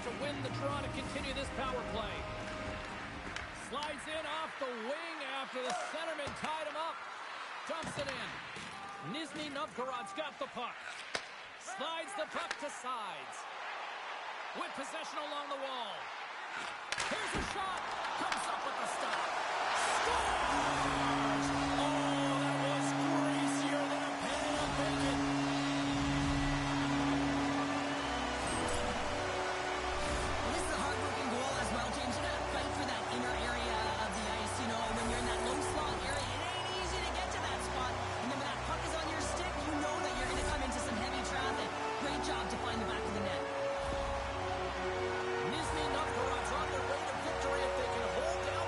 to win the draw to continue this power play. Slides in off the wing after the centerman tied him up. Dumps it in. Nizhny Novgorod's got the puck. Slides the puck to sides. With possession along the wall. Here's a shot. Comes up with the stop. Scores! Oh, that was greasier than a pan of bacon. Well, this is a hard-working goal as well, James. You gotta fight for that inner area of the ice. You know, when you're in that low slot area, it ain't easy to get to that spot. And then when that puck is on your stick, you know that you're gonna come into some heavy traffic. Great job to find the back of the net. Nizhny Novgorod's on their way to victory if they can hold down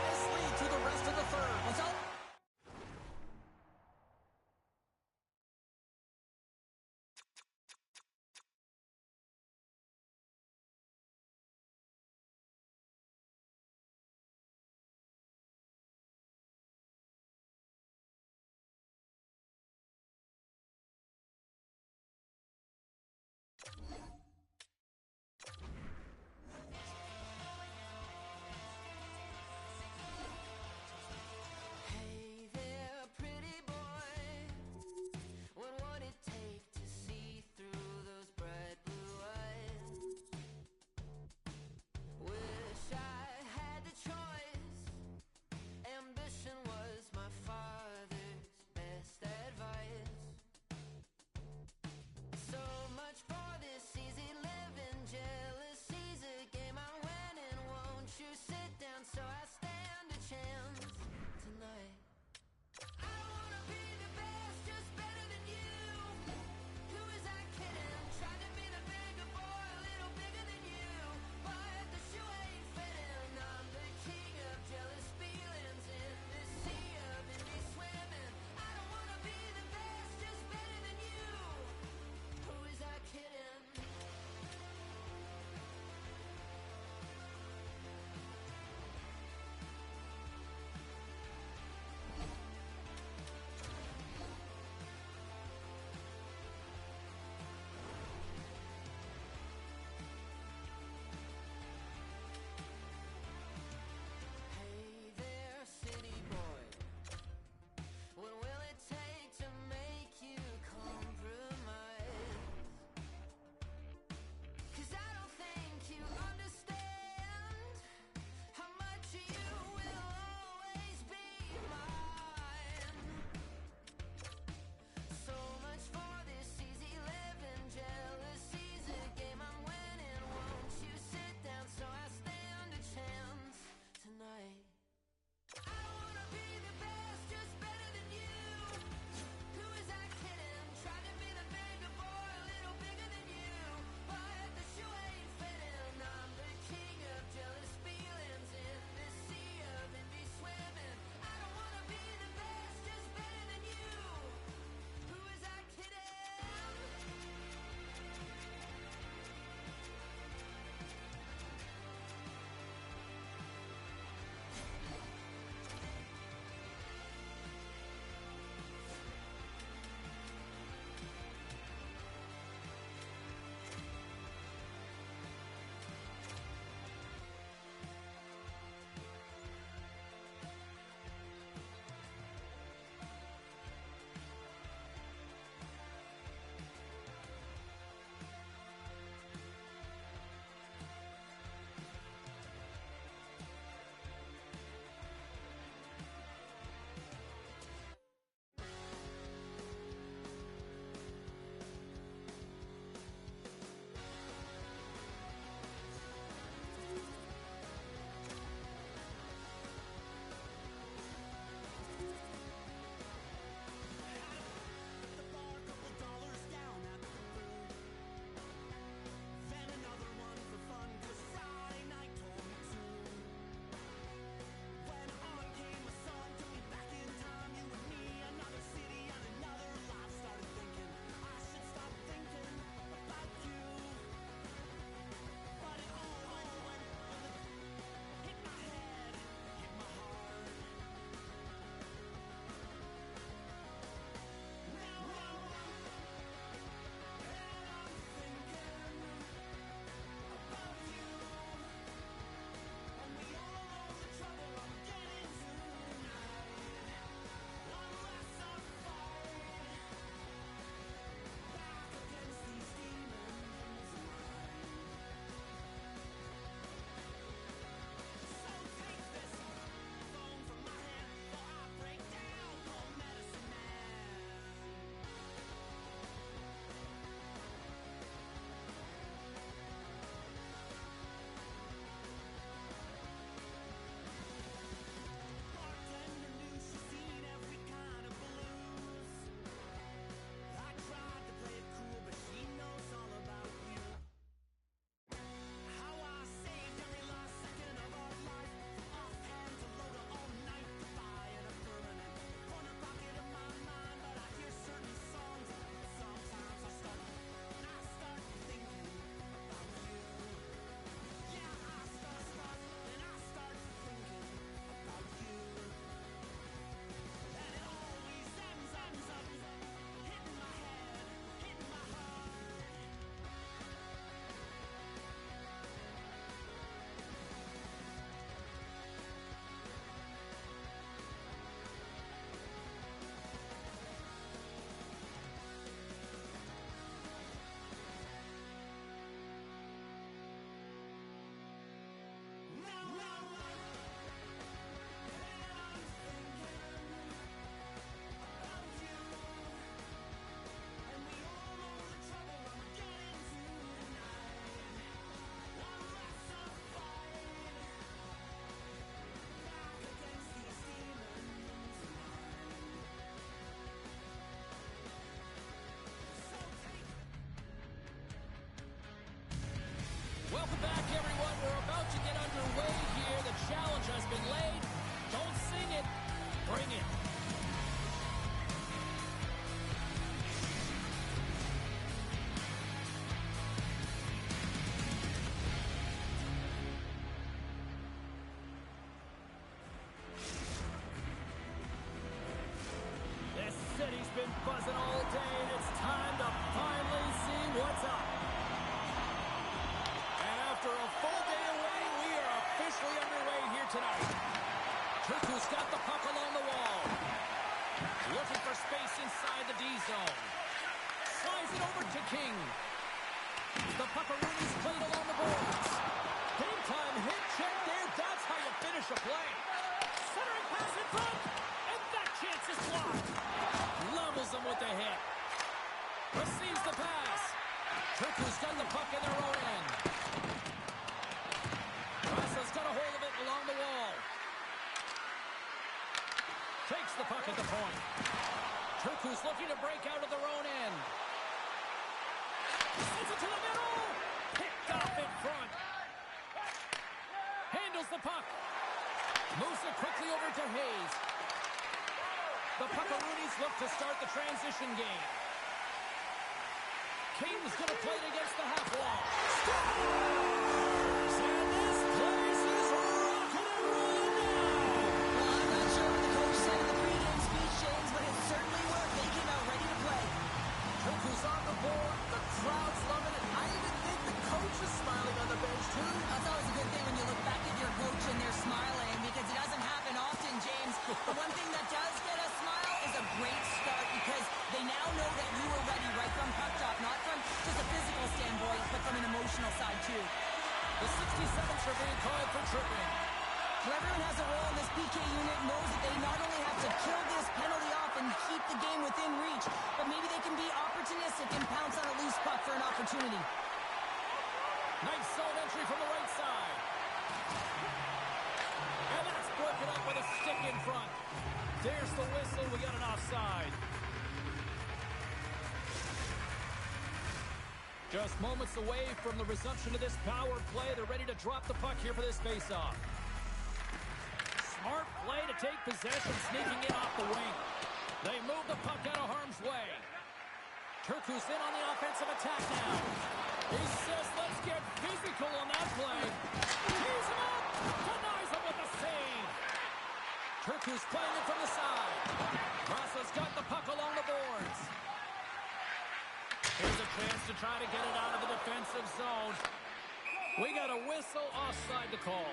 Turku's got the puck along the wall. Looking for space inside the D zone. Slides it over to King. The Puckaroonies played along the boards. Game time hit check there. That's how you finish a play. Centering pass in front. And that chance is blocked. Levels them with the hit. Receives the pass. Turku's got the puck in their own end. Rasa's got a hold of it along the wall. Takes the puck at the point. Turku's looking to break out of their own end. Sends it to the middle. Picked off in front. Handles the puck. Moves it quickly over to Hayes. The Puckaroonies look to start the transition game. King's going to play it against the half wall. And this place is rocking and rolling now. Well, I'm not sure what the coach said in the pregame speech, James, but it certainly worked. They came out ready to play. Turku's on the board. The crowd's loving it. I even think the coach is smiling on the bench, too. That's always a good thing when you look back at your coach and they're smiling, because it doesn't happen often, James. The one thing that does get a smile is a great start, because they now know that you were ready right from puck drop, not from just a physical standpoint, but from an emotional side, too. The 67s are being called for tripping. Whoever has a role in this PK unit knows that they not only have to kill this penalty off and keep the game within reach, but maybe they can be opportunistic and pounce on a loose puck for an opportunity. Nice zone entry from the right side. And that's broken up with a stick in front. There's the whistle. We got an offside. Just moments away from the resumption of this power play. They're ready to drop the puck here for this faceoff. Smart play to take possession, sneaking in off the wing. They move the puck out of harm's way. Turku's in on the offensive attack now. He says, let's get physical on that play. Tees him up. Denies him with a save. Turku's playing it from the side. Rasa's got the puck along the boards. Here's a chance to try to get it out of the defensive zone. We got a whistle offside to call.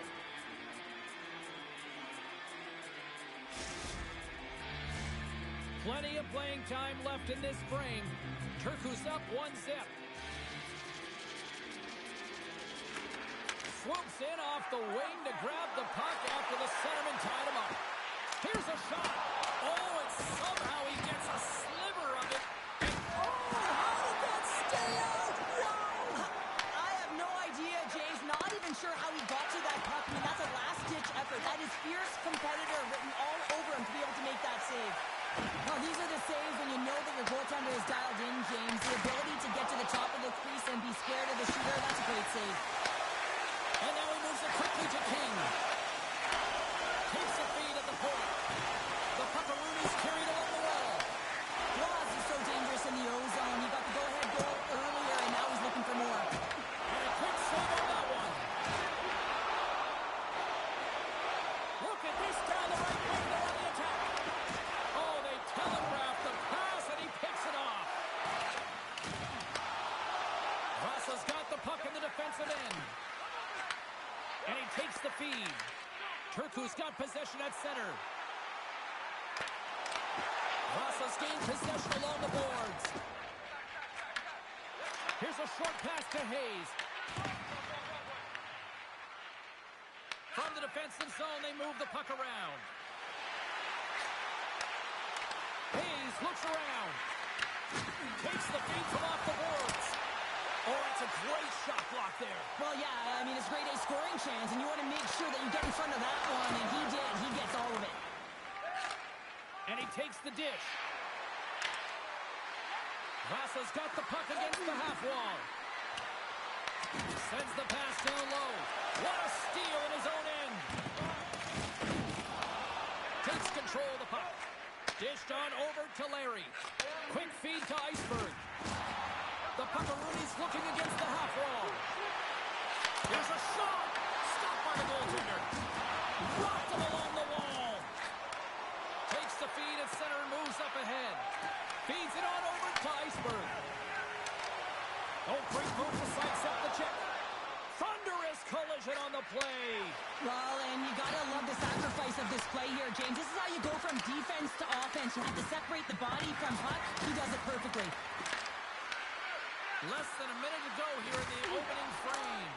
Plenty of playing time left in this frame. Turku's up 1-0. Swoops in off the wing to grab the puck after the centerman tied him up. Here's a shot. Oh, and somehow he gets a sliver of it. How did that stay out? Wow! I have no idea, James. Not even sure how he got to that puck. I mean, that's a last-ditch effort. That is fierce competitor written all over him to be able to make that save. Now, these are the saves when you know that your goaltender is dialed in, James. The ability to get to the top of the crease and be scared of the shooter, that's a great save. And now he moves it quickly to King. Takes a feed at the point. The Puckaroonies carried along the wall. Ross is so dangerous in the O-zone. He got the go-ahead goal earlier, and now he's looking for more. And a quick save on that one. Look at this down the right wing. They're on the attack. Oh, they telegraph the pass, and he picks it off. Rasa's got the puck in the defensive end. And he takes the feed. Turku's got possession at center. Rasa's gained possession along the boards. Here's a short pass to Hayes. From the defensive zone, they move the puck around. Hayes looks around. Takes the feed from off the boards. Oh, that's a great shot block there. Well, yeah, I mean, it's grade A scoring chance, and you want to make sure that you get in front of that one, and he did. He gets all of it. And he takes the dish. Rasa's got the puck against the half wall. Sends the pass down low. What a steal in his own end. Takes control of the puck. Dished on over to Larry. Quick feed to Iceberg. The Puckaroonies looking against the half wall. Here's a shot. Stopped by the goaltender. Rocked him along the wall. Takes the feed at center and moves up ahead. Feeds it on over to Iceberg. Oh, great move to sidestep the check. Thunderous collision on the play. Well, and you got to love the sacrifice of this this play here, James. This is how you go from defense to offense. You have to separate the body from puck. He does it perfectly. Less than a minute to go here in the opening frame.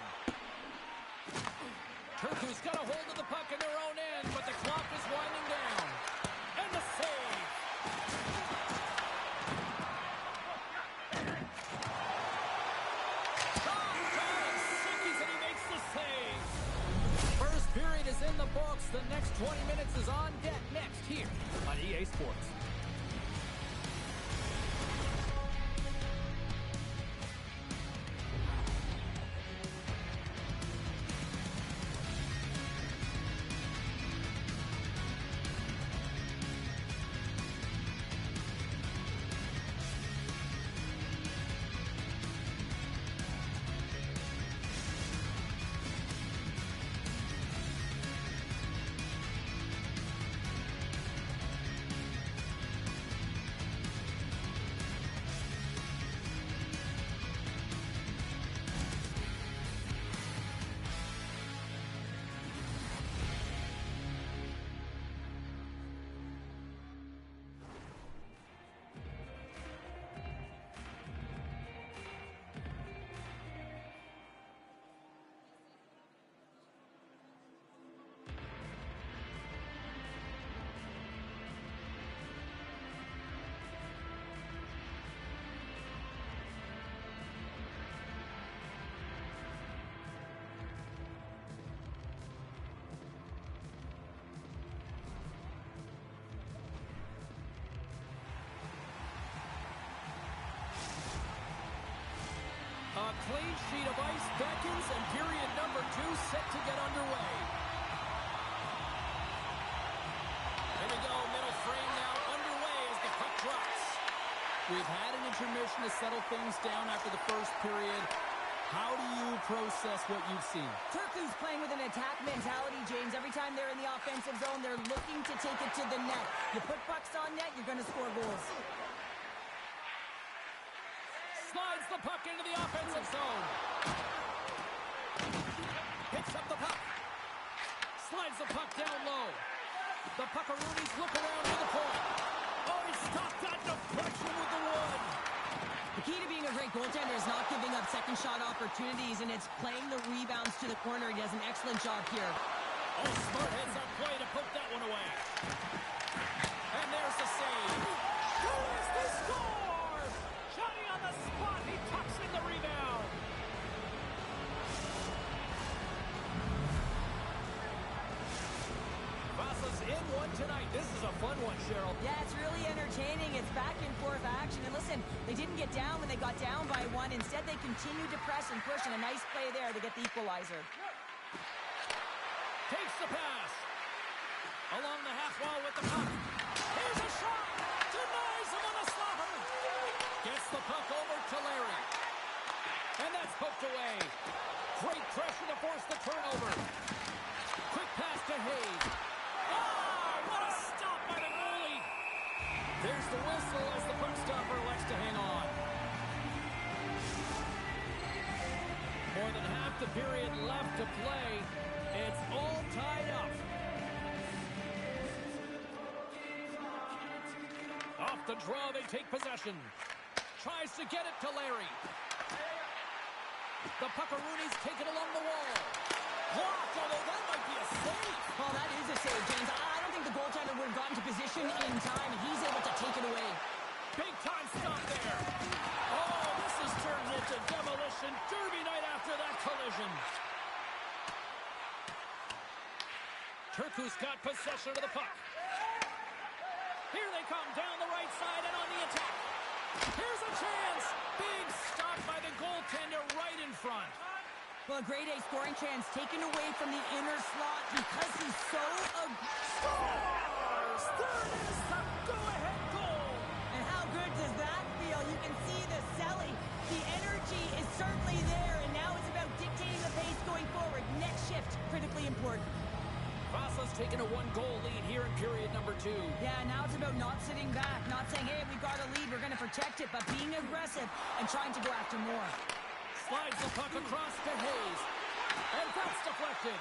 Turku's got a hold of the puck in their own end, but the clock is winding down. And the save. And he makes the save. First period is in the books. The next 20 minutes is on deck next here on EA Sports. A clean sheet of ice beckons, and period number 2 set to get underway. Here we go, middle frame now underway as the puck drops. We've had an intermission to settle things down after the first period. How do you process what you've seen? Turku's playing with an attack mentality, James. Every time they're in the offensive zone, they're looking to take it to the net. You put pucks on net, you're going to score goals. Slides the puck into the offensive zone. Picks up the puck. Slides the puck down low. The Puckaroonies look around to the point. Oh, he stopped that deflection with the wood. The key to being a great goaltender is not giving up second shot opportunities, and it's playing the rebounds to the corner. He does an excellent job here. Oh, smart heads up play to put that one away. And there's the save. Who is the score? Johnny on the spot. He tucks in the rebound. Vasa's in one tonight. This is a fun one, Cheryl. Yeah, it's really entertaining. It's back and forth action. And listen, they didn't get down when they got down by one. Instead, they continued to press and push, and a nice play there to get the equalizer. Takes the pass. Along the half wall with the puck. Here's a shot. Denies him on the slapper. Gets the puck over to Larry. And that's hooked away. Great pressure to force the turnover. Quick pass to Hayes. Oh, what a stop by the goalie. There's the whistle as the puck stopper elects to hang on. More than half the period left to play. It's all tied up. Off the draw, they take possession. Tries to get it to Larry. The Puckaroonies take it along the wall. Blocked, although that might be a save. Well, that is a save, James. I don't think the goaltender would have gotten to position in time, and he's able to take it away. Big time stop there. Oh, this has turned into demolition derby night after that collision. Turku's got possession of the puck. Here they come down the right side and on the attack. Here's a chance. Big stop by the goaltender right in front. Well, a grade A scoring chance taken away from the inner slot because he's so Scores! There it is, the go-ahead goal. And how good does that feel? You can see the selling. The energy is certainly there, and now it's about dictating the pace going forward. Next shift, critically important. Vasa's taken a one-goal lead here in period number 2. Yeah, now it's about not sitting back, not saying, hey, we've got a lead, we're going to protect it, but being aggressive and trying to go after more. Slides the puck across to Hayes. And that's deflected.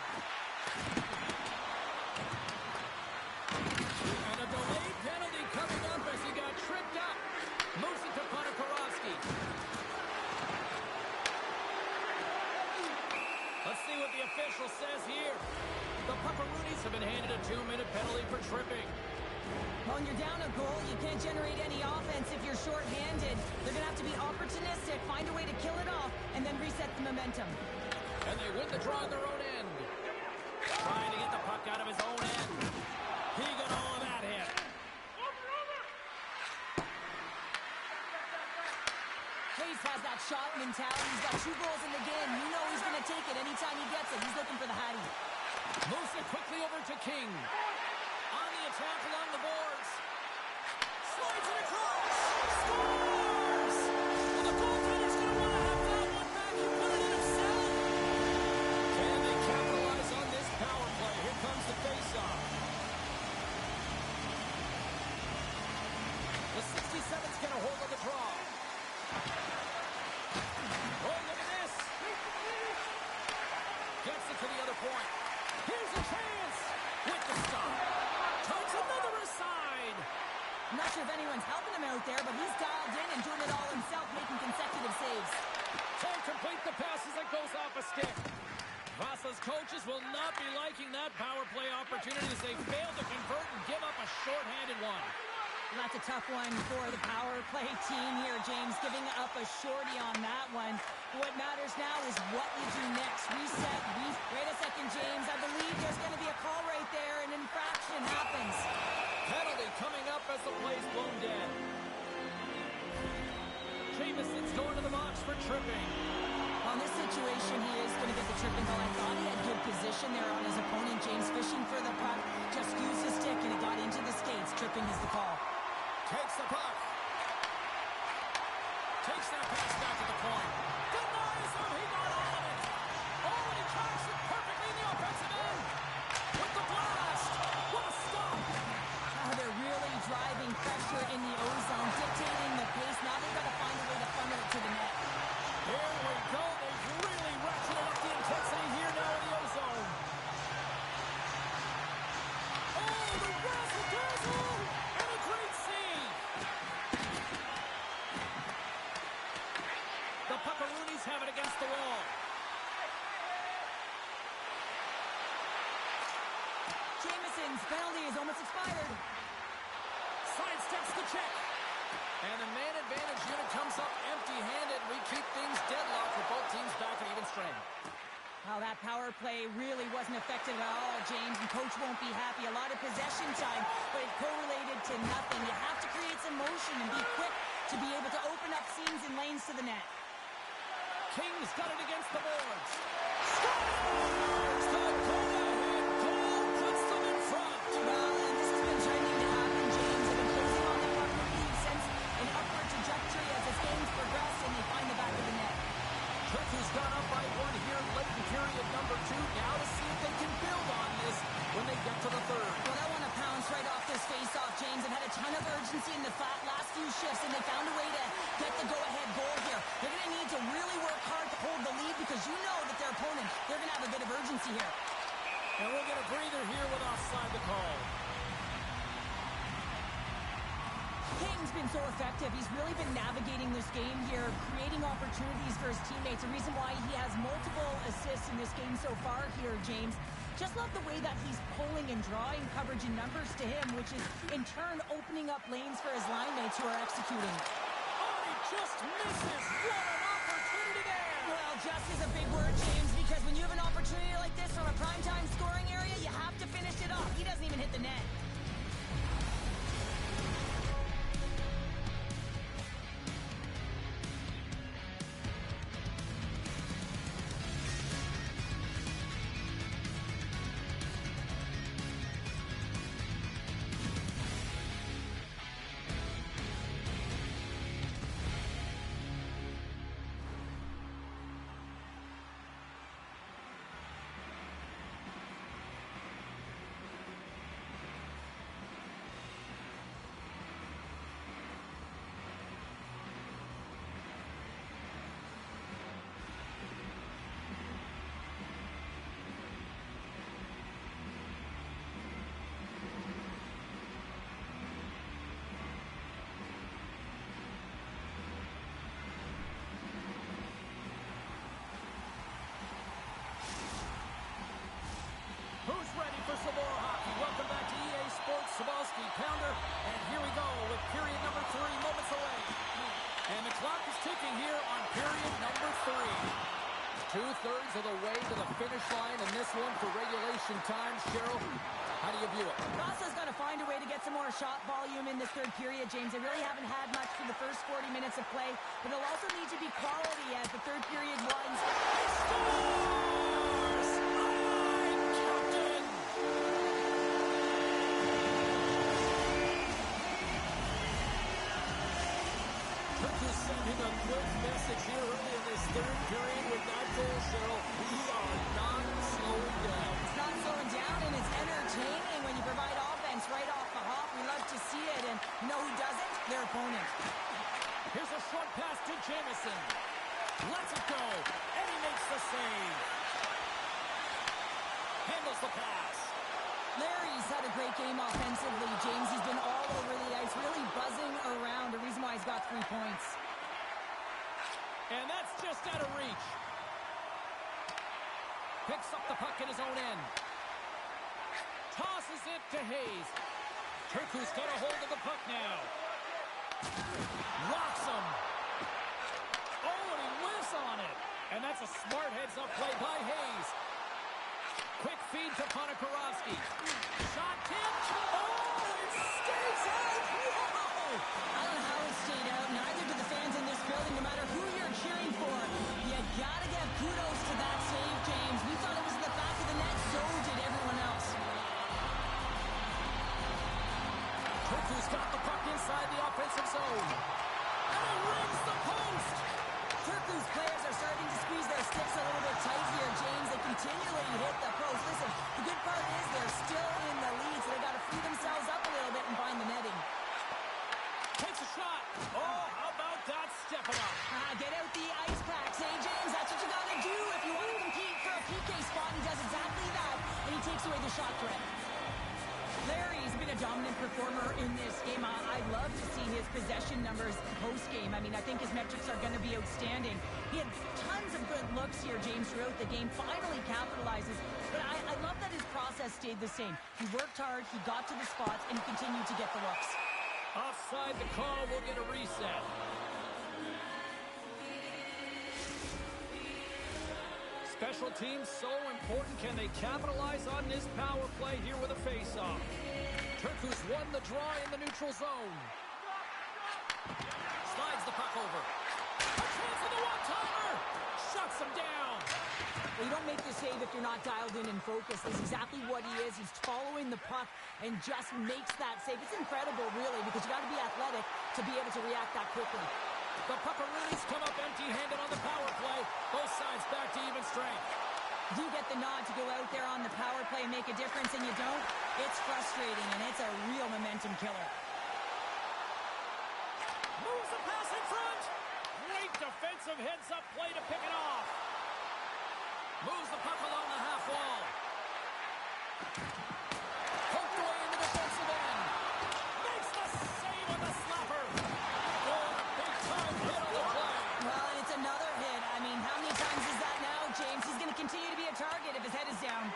Let's see what the official says here. The Pepperoonies have been handed a 2-minute penalty for tripping. When you're down a goal, you can't generate any offense if you're shorthanded. They're going to have to be opportunistic, find a way to kill it off, and then reset the momentum. And they win the draw on their own end. Trying to get the puck out of his own end. He got all of that hit. Hayes has that shot mentality. He's got 2 goals in the game. You know he's going to take it anytime he gets it. He's looking for the Hattie. Moves it quickly over to King. On the attack along the boards. Slides it across. Scores! Well, the goaltender's going to want to have that one back. He put it in himself. Can they capitalize on this power play? Here comes the faceoff. The 67's got a hold of the draw. Oh, look at this. Gets it to the other point. Here's a chance with the stop. Tucks another aside. I'm not sure if anyone's helping him out there, but he's dialed in and doing it all himself, making consecutive saves. Can't complete the pass as it goes off a stick. Vasa's coaches will not be liking that power play opportunity as they fail to convert and give up a shorthanded one. That's a tough one for the power play team here, James, giving up a shorty on that one. What matters now is what you do next. Reset. Wait a second, James. I believe there's going to be a call right there. An infraction happens. Penalty coming up as the play's blown dead. Jameson's going to the box for tripping. On this situation, he is going to get the tripping call. I thought he had good position there on his opponent. James fishing for the puck. Just used his stick and it got into the skates. Tripping is the call. Takes the puck. Takes that pass back to the point. Denies him. He got all of it. Oh, and he tracks it perfectly in the offensive end. With the blast. What a stop. They're really driving pressure in the O-zone, dictating the pace. Now they've got to find a way to funnel it to the net. Here we go. They've really ratcheted up the intensity here now in the O-zone. Oh, the razzle-dazzle. And a great save. The Pepperoonies have it against the wall. Jameson's penalty is almost expired. Sidesteps the check. And the man advantage unit comes up empty-handed. We keep things deadlocked with both teams back at even strength. Well, that power play really wasn't effective at all, James, and coach won't be happy. A lot of possession time, but it correlated to nothing. You have to create some motion and be quick to be able to open up seams and lanes to the net. King's got it against the boards. Scores! The go-ahead goal puts them in front. Well, and this has been trending to happen, James. They've been closing on the puck with sense an upward trajectory as this game's progressed and they find the back of the net. Turkey's gone up by 1 here late in period number 2. Now to see if they can build on this when they get to the third. Well, they want to pounce right off this face-off, James, and had a ton of urgency in the last few shifts, and they found a way to get the go-ahead goal here. They're going to need to really work hard to hold the lead because you know that their opponent, they're going to have a bit of urgency here. And we'll get a breather here with offside the call. King's been so effective. He's really been navigating this game here, creating opportunities for his teammates. The reason why he has multiple assists in this game so far here, James. Just love the way that he's pulling and drawing coverage and numbers to him, which is in turn opening up lanes for his line mates who are executing. Oh, he just misses. What an opportunity there. Well, just is a big word, James, because when you have an opportunity like this from a primetime scoring area, you have to finish it off. He doesn't even hit the net. some more hockey. Welcome back to EA Sports Sabalski Pounder. And here we go with period number 3, moments away. And the clock is ticking here on period number 3. 2/3 of the way to the finish line in this one for regulation time. Cheryl, how do you view it? Rosa's got to find a way to get some more shot volume in this third period, James. They really haven't had much for the first 40 minutes of play, but it'll also need to be quality as the third period winds. Sending a quick message here early in this third period with that goal, Cheryl. We are not slowing down. It's not slowing down, and it's entertaining when you provide offense right off the hop. We love to see it, and you know who doesn't? Their opponent. Here's a short pass to Jamison. Lets it go, and he makes the save. Handles the pass. Larry's had a great game offensively, James. He's been all over the ice, really buzzing around. The reason why he's got 3 points. And that's just out of reach. Picks up the puck in his own end. Tosses it to Hayes. Turku's got a hold of the puck now. Rocks him. Oh, and he whiffs on it. And that's a smart heads-up play by Hayes. Quick feed to Ponikarovsky. Shot tipped. Oh, it stays out. Whoa! I don't know how it stayed out. Neither do the fans in this building, no matter who you're cheering for. You gotta give kudos to that save, James. We thought it was in the back of the net, so did everyone else. Turku's got the puck inside the offensive zone. And he rings the post. Turku's players are starting to squeeze their sticks a little bit tight here, James. They continually hit the post. Listen, the good part is they're still in the lead, so they got to free themselves up a little bit and find the netting. Takes a shot. Oh, how about that? Step it up. Get out the ice packs, hey, James? That's what you got to do if you want to compete for a PK spot. He does exactly that, and he takes away the shot threat. Larry's been a dominant performer in this game. I love to see his possession numbers post-game. I mean, I think his metrics are going to be outstanding. He had tons of good looks here, James, throughout the game. Finally capitalizes. But I love that his process stayed the same. He worked hard, he got to the spots, and he continued to get the looks. Offside the call. We'll get a reset. Special teams so important. Can they capitalize on this power play here with a face-off? Turku's won the draw in the neutral zone. Slides the puck over. A chance for the one-timer. Shuts him down. Well, you don't make the save if you're not dialed in and focused. That's exactly what he is. He's following the puck and just makes that save. It's incredible, really, because you got to be athletic to be able to react that quickly. The Puckaroonies come up empty-handed on the power play. Both sides back to even strength. You get the nod to go out there on the power play and make a difference, and you don't. It's frustrating, and it's a real momentum killer. Moves the pass in front. Great defensive heads-up play to pick it off. Moves the puck along the half wall. Poked away in the defensive end. Makes the save on the slapper. Oh, big-time hit on the play. Well, and it's another hit. I mean, how many times is that now, James? He's going to continue to be a target if his head is down.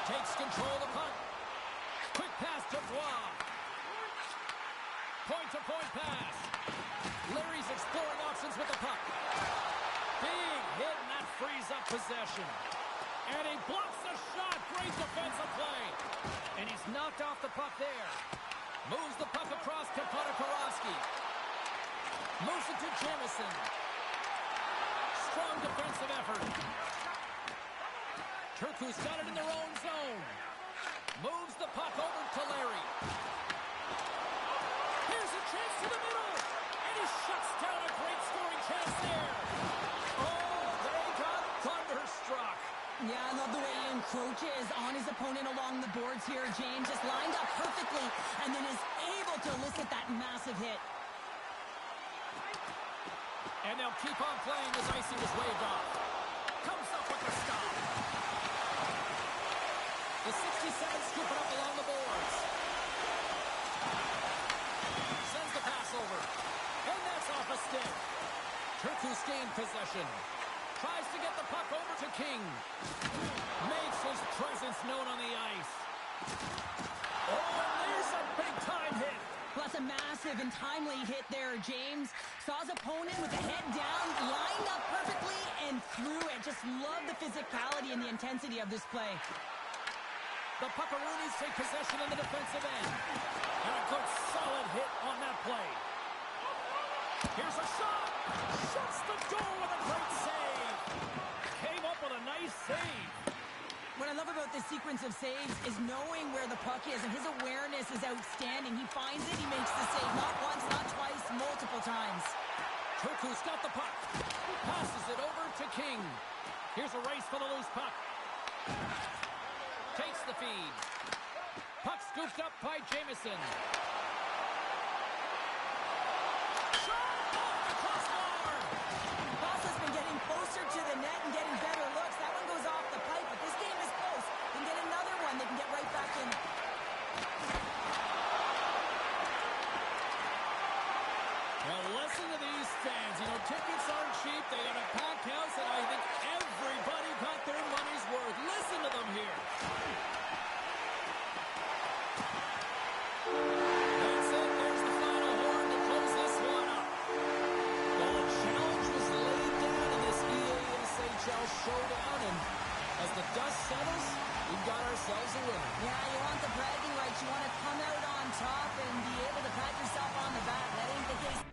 Takes control of the puck. Quick pass to Roy. Point-to-point pass. Larry's exploring options with the puck. Big hit, and that frees up possession. And he blocks the shot. Great defensive play. And he's knocked off the puck there. Moves the puck across to Ponikarovsky. Moves it to Jamison. Strong defensive effort. Turku's got it in their own zone. Moves the puck over to Larry. Here's a chance to the middle. And he shuts down a great scoring chance there. Oh, they got thunderstruck. Yeah, I love the way he encroaches on his opponent along the boards here, James. Just lined up perfectly and then is able to elicit that massive hit. And they'll keep on playing as icing is waved off. Comes up with a stop. The 67 scoop it up along the boards. Sends the pass over. And that's off a stick. Turku's gained possession. Tries to get the puck over to King. Makes his presence known on the ice. Oh, and there's a big-time hit. Well, that's a massive and timely hit there, James. Saw his opponent with the head down, lined up perfectly, and threw it. Just love the physicality and the intensity of this play. The Puckaroonies take possession in the defensive end. And a good solid hit on that play. Here's a shot. Shuts the door with a great save. Came up with a nice save. What I love about this sequence of saves is knowing where the puck is, and his awareness is outstanding. He finds it, he makes the save. Not once, not twice, multiple times. Turku's got the puck. Passes it over to King. Here's a race for the loose puck. Takes the feed. Puck scooped up by Jamieson. Shot off the crossbar. Boston's been getting closer to the net and getting better looks. That one goes off the pipe, but this game is close. They can get another one. They can get right back in. Well, listen to these fans. You know, tickets aren't cheap. They got a packed house, and I think everybody got their money's worth. Listen to them here. That's it. There's the final horn to close this one up. Well, a challenge was laid down in this EASHL showdown, and as the dust settles, we've got ourselves a winner. Yeah, you want the bragging rights. You want to come out on top and be able to pat yourself on the back. That ain't the case.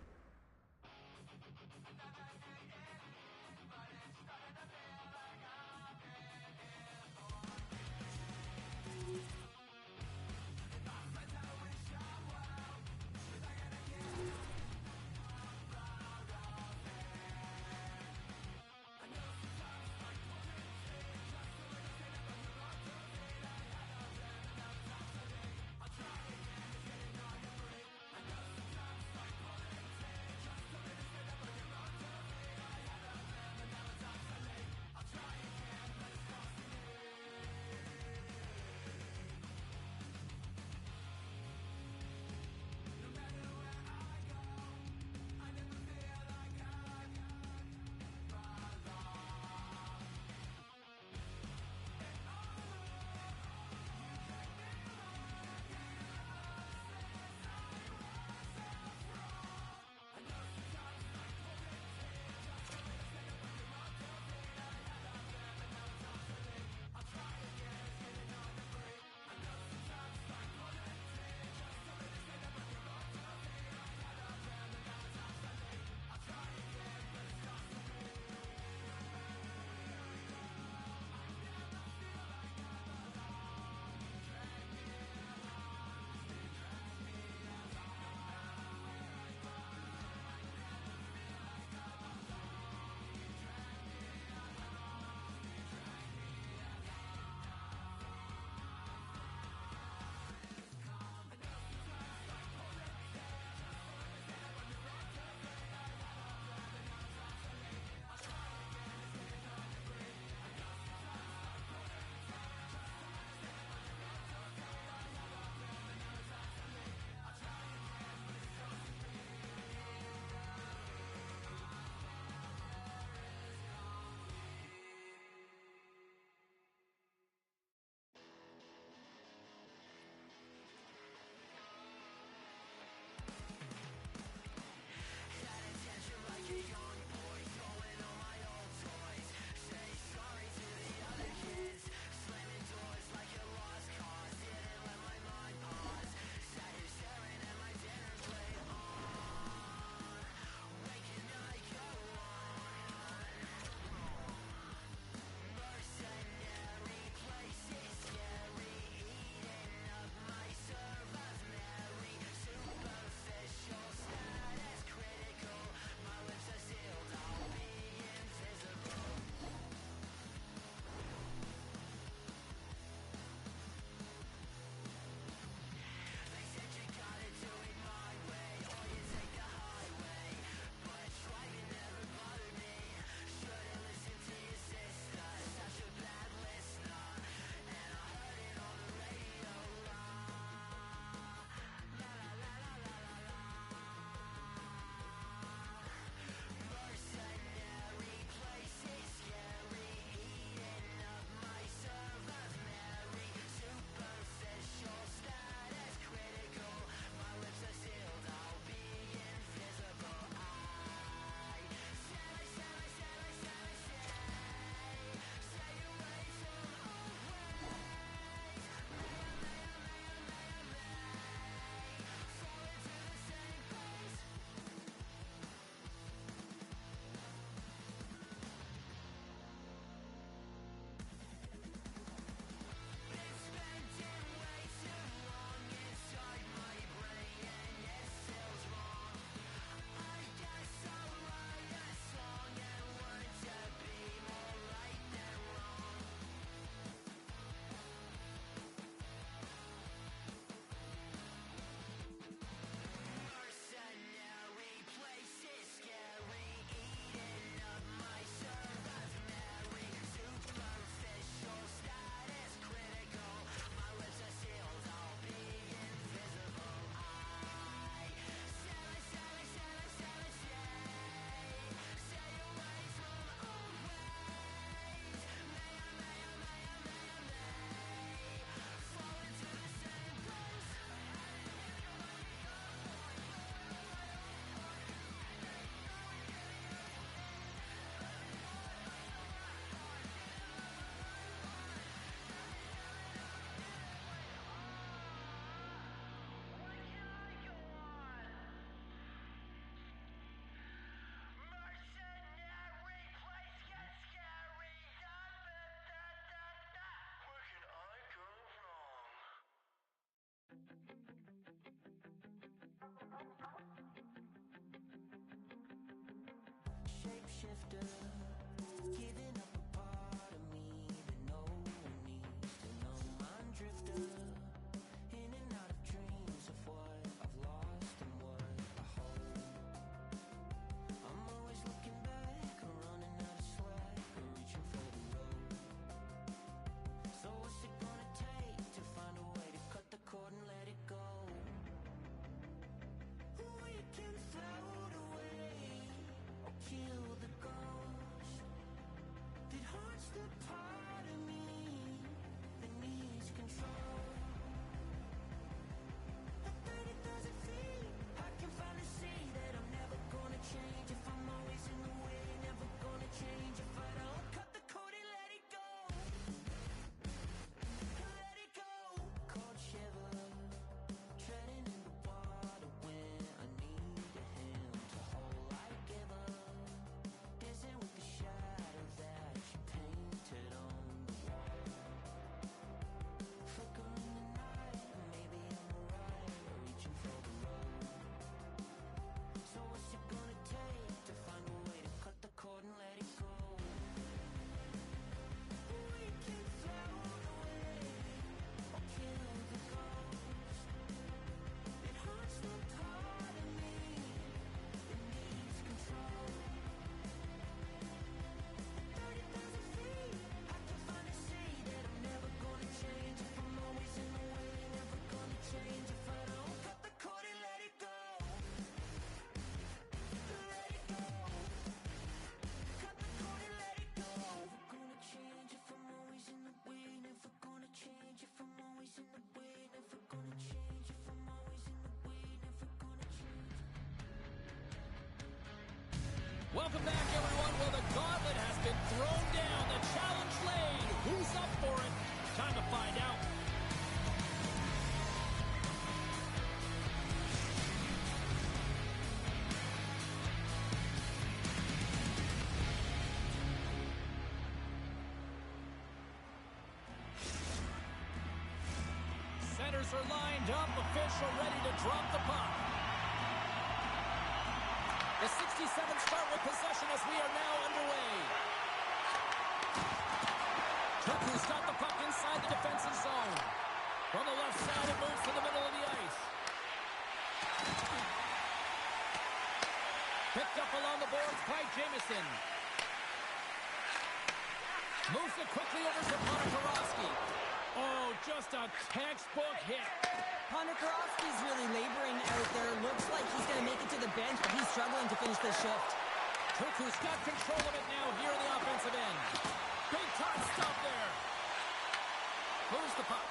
shapeshifter, giving up a part of me that no one needs to know. Mind drifter, in and out of dreams of what I've lost and what I hold. I'm always looking back, running out of slack, reaching for the road. So what's it gonna take to find a way to cut the cord and let it go? We can float away or kill the ghost that haunts the part of me that needs control. At 30,000 feet, I can finally see that I'm never gonna change if I'm always in the way. Never gonna change if I don't cut the cord and let it go. Let it go. Cold shiver, treading in the water when I need a hand to hold. I give up, dancing with the shadow that you painted on the wall. Flickering the night, maybe I'm alright, reaching for the road. So what's it gonna take to find a way to cut the cord and let it go? We can float away or kill the ghost that haunts the part of me that needs control. At 30,000 feet, I can finally see that I'm never gonna change if I'm always in the way. Never gonna change if I don't cut the cord and let it go. Let it go. Cut the cord and let it go. Never gonna change if I'm always in the way. Never gonna change if I'm always in the way. Never gonna change if I'm always in the way. Never gonna change. Welcome back, everyone. Well, the gauntlet has been thrown down. The challenge laid. Who's up for it? Time to find out. Centers are lined up. Official ready to drop the puck. The 67 start with possession as we are now underway. Tuku's got the puck inside the defensive zone. From the left side, it moves to the middle of the ice. Picked up along the boards by Jamison. Moves it quickly over to Ponikarovsky. Oh, just a textbook hit. Ponikarovsky's really laboring out there. Looks like he's going to make it to the bench, but he's struggling to finish this shift. Tuku's got control of it now here in the offensive end. Big time stop there. Moves the puck.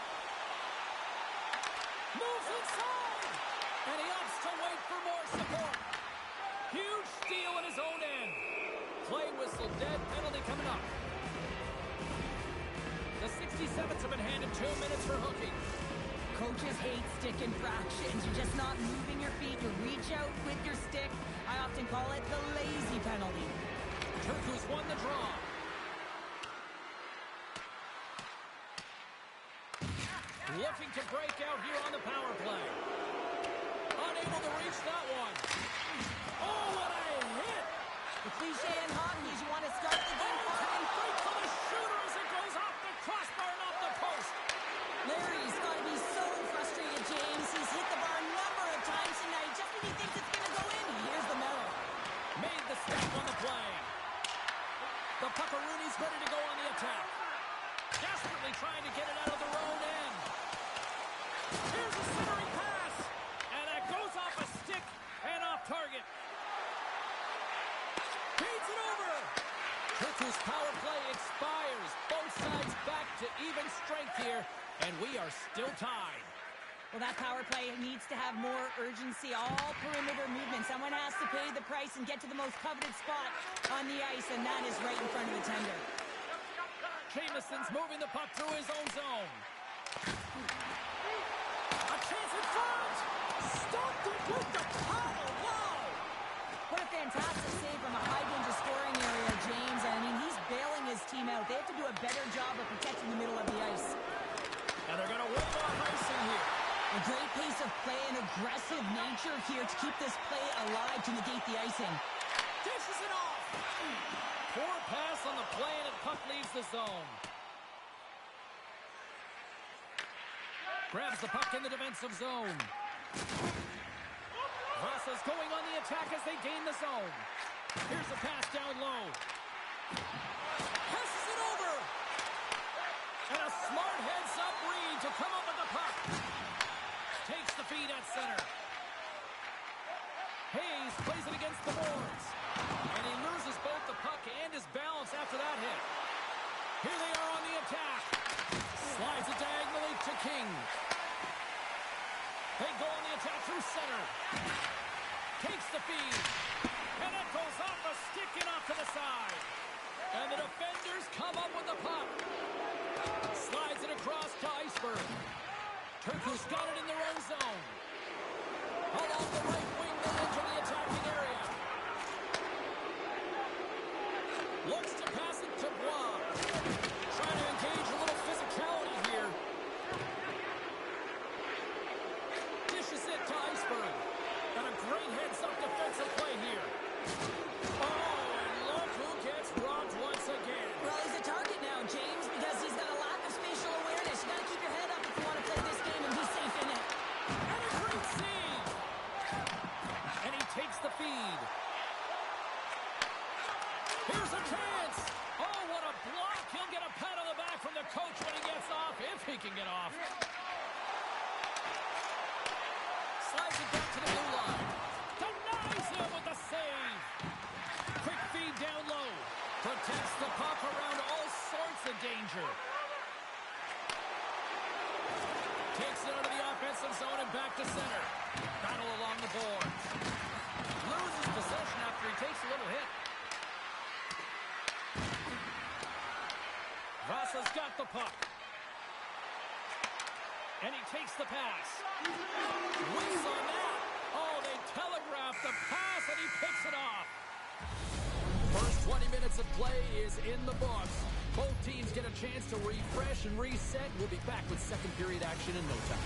Moves inside. And he opts to wait for more support. Huge steal in his own end. Play whistle dead. Penalty coming up. The 67s have been handed 2 minutes for hooking. Coaches hate stick infractions. You're just not moving your feet to reach out with your stick. I often call it the lazy penalty. Turku's won the draw. Looking to break out here on the power play. Unable to reach that one. Oh, what a hit! The cliche in hockey is you want to start the game And fight for the shooter as it goes off the crossbar and off the post. Larry's got to be so frustrated, James. He's hit the bar a number of times tonight. Just when he thinks it's going to go in, here's the medal. Made the stop on the play. The Puckarooni's ready to go on the attack. Desperately trying to get it out of their own end. Here's a centering pass. And that goes off a stick and off target. Beats it over. Turku's power play expires. Both sides back to even strength here. And we are still tied. Well, that power play needs to have more urgency. All perimeter movement. Someone has to pay the price and get to the most coveted spot on the ice, and that is right in front of the tender. Jamison's moving the puck through his own zone. A chance in front! Stopped it with the power! Wow! What a fantastic save from a high-danger scoring area, James. I mean, he's bailing his team out. They have to do a better job of protecting the middle of the ice. And they're going to wave off icing here. A great pace of play and aggressive nature here to keep this play alive to negate the icing. Dishes it off. leaves the zone. Grabs the puck in the defensive zone. Vasa's going on the attack as they gain the zone. Here's a pass down low. Passes it over. And a smart heads-up read to come up with the puck. Takes the feed at center. Hayes plays it against the boards. And he loses both the puck and his balance after that hit. Here they are on the attack. Slides it diagonally to King. They go on the attack through center. Takes the feed. And it goes off a stick and off to the side. And the defenders come up with the puck. Slides it across to Iceberg. Turku's got it in their own zone. Along the right wing, they enter the attacking area. Looks to pass it to Bois. Trying to engage a little physicality here. Dishes it to Iceberg. And a great heads-up defensive play here. Oh, and look who gets robbed once again. Well, he's a target now, James, because he's got a lack of spatial awareness. You got to keep your head up if you want to play this game and be safe in it. And a great save. And he takes the feed. Here's a chance. Oh, what a block. He'll get a pat on the back from the coach when he gets off, if he can get off. Slides it back to the blue line. Denies him with the save. Quick feed down low. Protects the puck around all sorts of danger. Takes it out of the offensive zone and back to center. Battle along the boards. Loses possession after he takes a little hit. Vasa's got the puck. And he takes the pass. Whips on that. Oh, they telegraphed the pass and he picks it off. First 20 minutes of play is in the books. Both teams get a chance to refresh and reset. We'll be back with second period action in no time.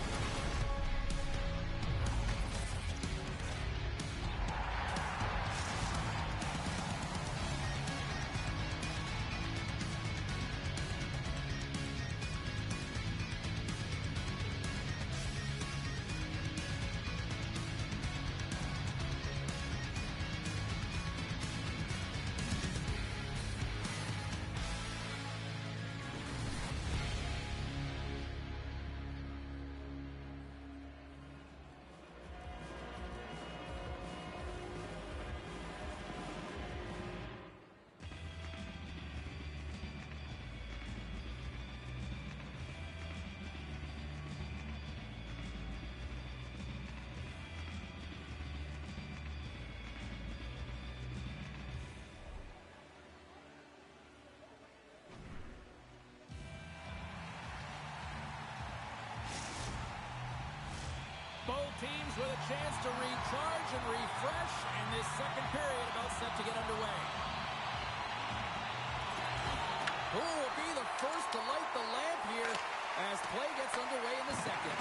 Both teams with a chance to recharge and refresh, and this second period about set to get underway. Who will be the first to light the lamp here as play gets underway in the second?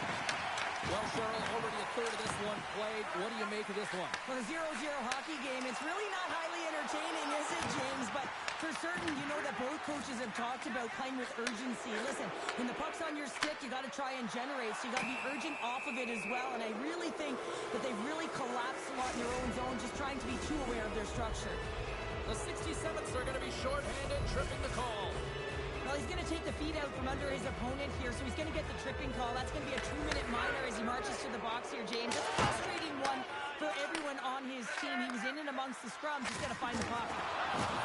Well, Cheryl, already a third of this one played. What do you make of this one? Well, a 0-0 hockey game, it's really not highly entertaining, is it, James? But for certain, you know that both coaches have talked about playing with urgency. Listen, when the puck's on your stick, you got to try and generate, so you got to be urgent off of it as well. And I really think that they've really collapsed a lot in their own zone, just trying to be too aware of their structure. The 67th are going to be shorthanded, tripping the call. Well, he's going to take the feed out from under his opponent here, so he's going to get the tripping call. That's going to be a 2-minute minor as he marches to the box here, James. It's a frustrating one for everyone on his team. He was in and amongst the scrums. He's got to find the puck.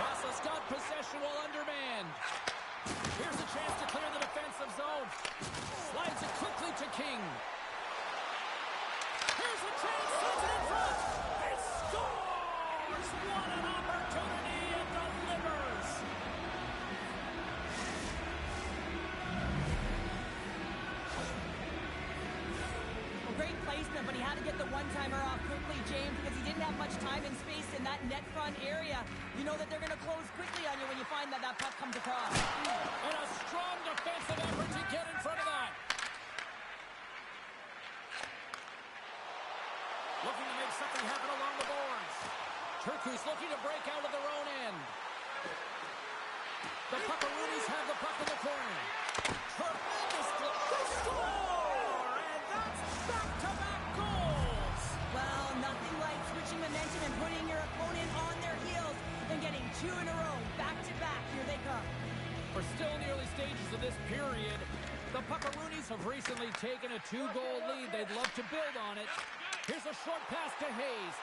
Vasa's got possession while undermanned. Here's a chance to clear the defensive zone. Slides it quickly to King. Here's a chance, sends it in front. It scores! What an opportunity and delivers! Great placement, but he had to get the one-timer off quickly, James, because he didn't have much time and space in that net front area. You know that they're going to close quickly on you when you find that that puck comes across. And a strong defensive effort to get in front of that. Looking to make something happen along the boards. Turku's looking to break out of their own end. The puck this period. The Puckaroonies have recently taken a 2-goal lead. They'd love to build on it. Here's a short pass to Hayes.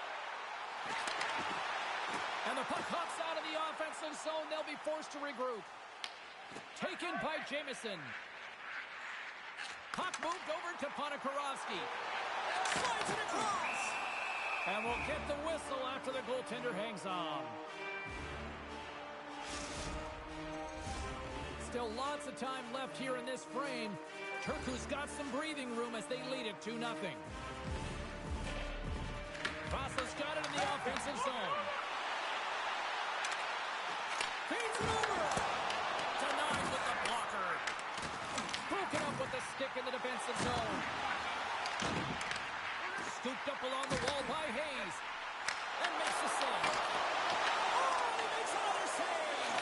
And the puck hops out of the offensive zone. They'll be forced to regroup. Taken by Jamieson. Puck moved over to Ponikarovsky. Slides it across. And we'll get the whistle after the goaltender hangs on. Still lots of time left here in this frame. Turku's got some breathing room as they lead it 2-0. Vasa's got it in the offensive zone. Feeds it over. Denied with the blocker. Broken up with the stick in the defensive zone. Scooped up along the wall by Hayes. And makes the save. Oh, he makes another save.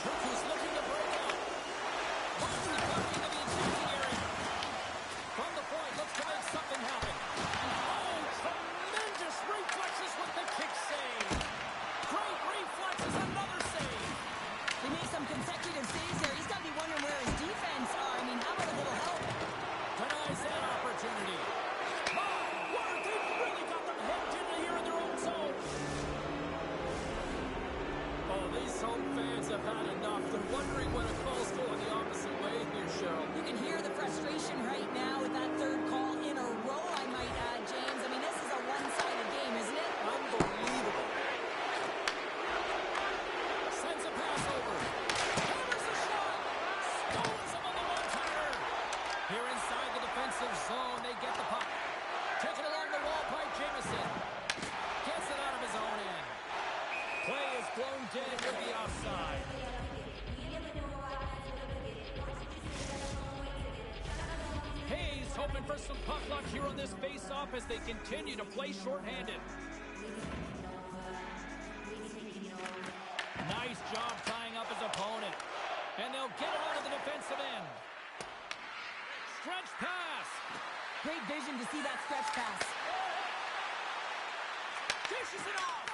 Turku's looking to break out. Launches the puck into the attacking area. From the point, looks to make something happen. Oh, tremendous reflexes with the kick save. Great reflexes, another save. They made some consecutive saves there. He's got to be wondering where his defense are. I mean, how about a little help? Denies that opportunity. My word, they've really got them hemmed in here in their own zone. Oh, these home fans have had enough. They're wondering when a call's going the opposite way here, Cheryl. You can hear the frustration right now with that third call in a row, I might add, James. I mean, this is a one-sided game, isn't it? Unbelievable. Sends a pass over. Hammers a shot. Stones him on the one-timer. Here inside the defensive zone, they get the puck. Taken along the wall by Jamieson. Gets it out of his own end. Play is blown dead with the offside. Hayes hoping for some puck luck here on this face-off as they continue to play shorthanded. Nice job tying up his opponent. And they'll get it out of the defensive end. Stretch pass. Great vision to see that stretch pass. Dishes it off.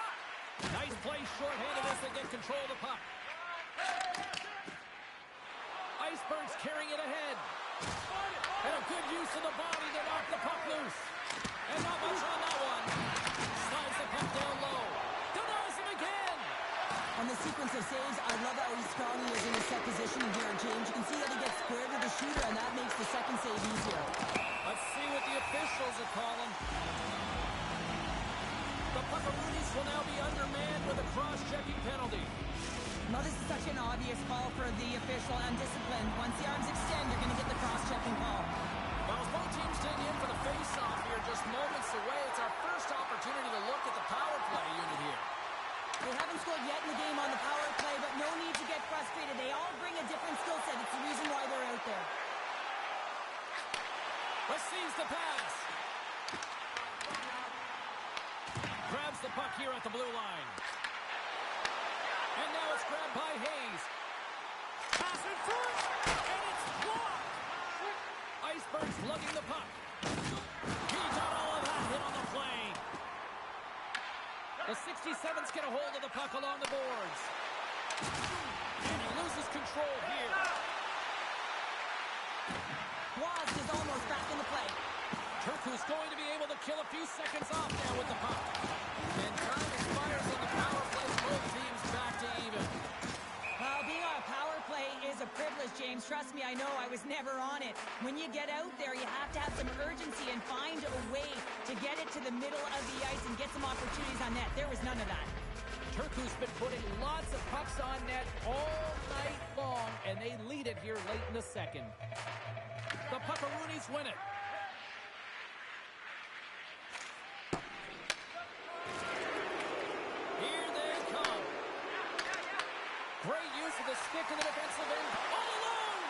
Nice play shorthanded as they get control of the puck. Icebergs carrying it ahead. And a good use of the body to knock the puck loose. And not much on that one. Slides the puck down low. Denies him again. On the sequence of saves, I love how strong he is in his set positioning here, James. You can see that he gets square to the shooter, and that makes the second save easier. Let's see what the officials are calling. The Puckaroonies will now be undermanned with a cross-checking penalty. Now, this is such an obvious call for the official, undisciplined. Once the arms extend, you're going to get the cross-checking call. Well, as both teams dig in for the face-off here, just moments away, it's our first opportunity to look at the power play unit here. They haven't scored yet in the game on the power play, but no need to get frustrated. They all bring a different skill set. It's the reason why they're out there. Receives the pass. Grabs the puck here at the blue line. And now it's grabbed by Hayes. Pass in front, and it's blocked. Icebergs lugging the puck. He got all of that hit on the play. The 67s get a hold of the puck along the boards. And he loses control here. Wasp is almost back in the play. Turku's going to be able to kill a few seconds off now with the puck. And time expires on the power play. Both teams back to even. Well, being on a power play is a privilege, James. Trust me, I know. I was never on it. When you get out there, you have to have some urgency and find a way to get it to the middle of the ice and get some opportunities on net. There was none of that. Turku's been putting lots of pucks on net all night long, and they lead it here late in the second. The Puckaroonies win it. Here they come. Great use of the stick in the defensive end. All alone!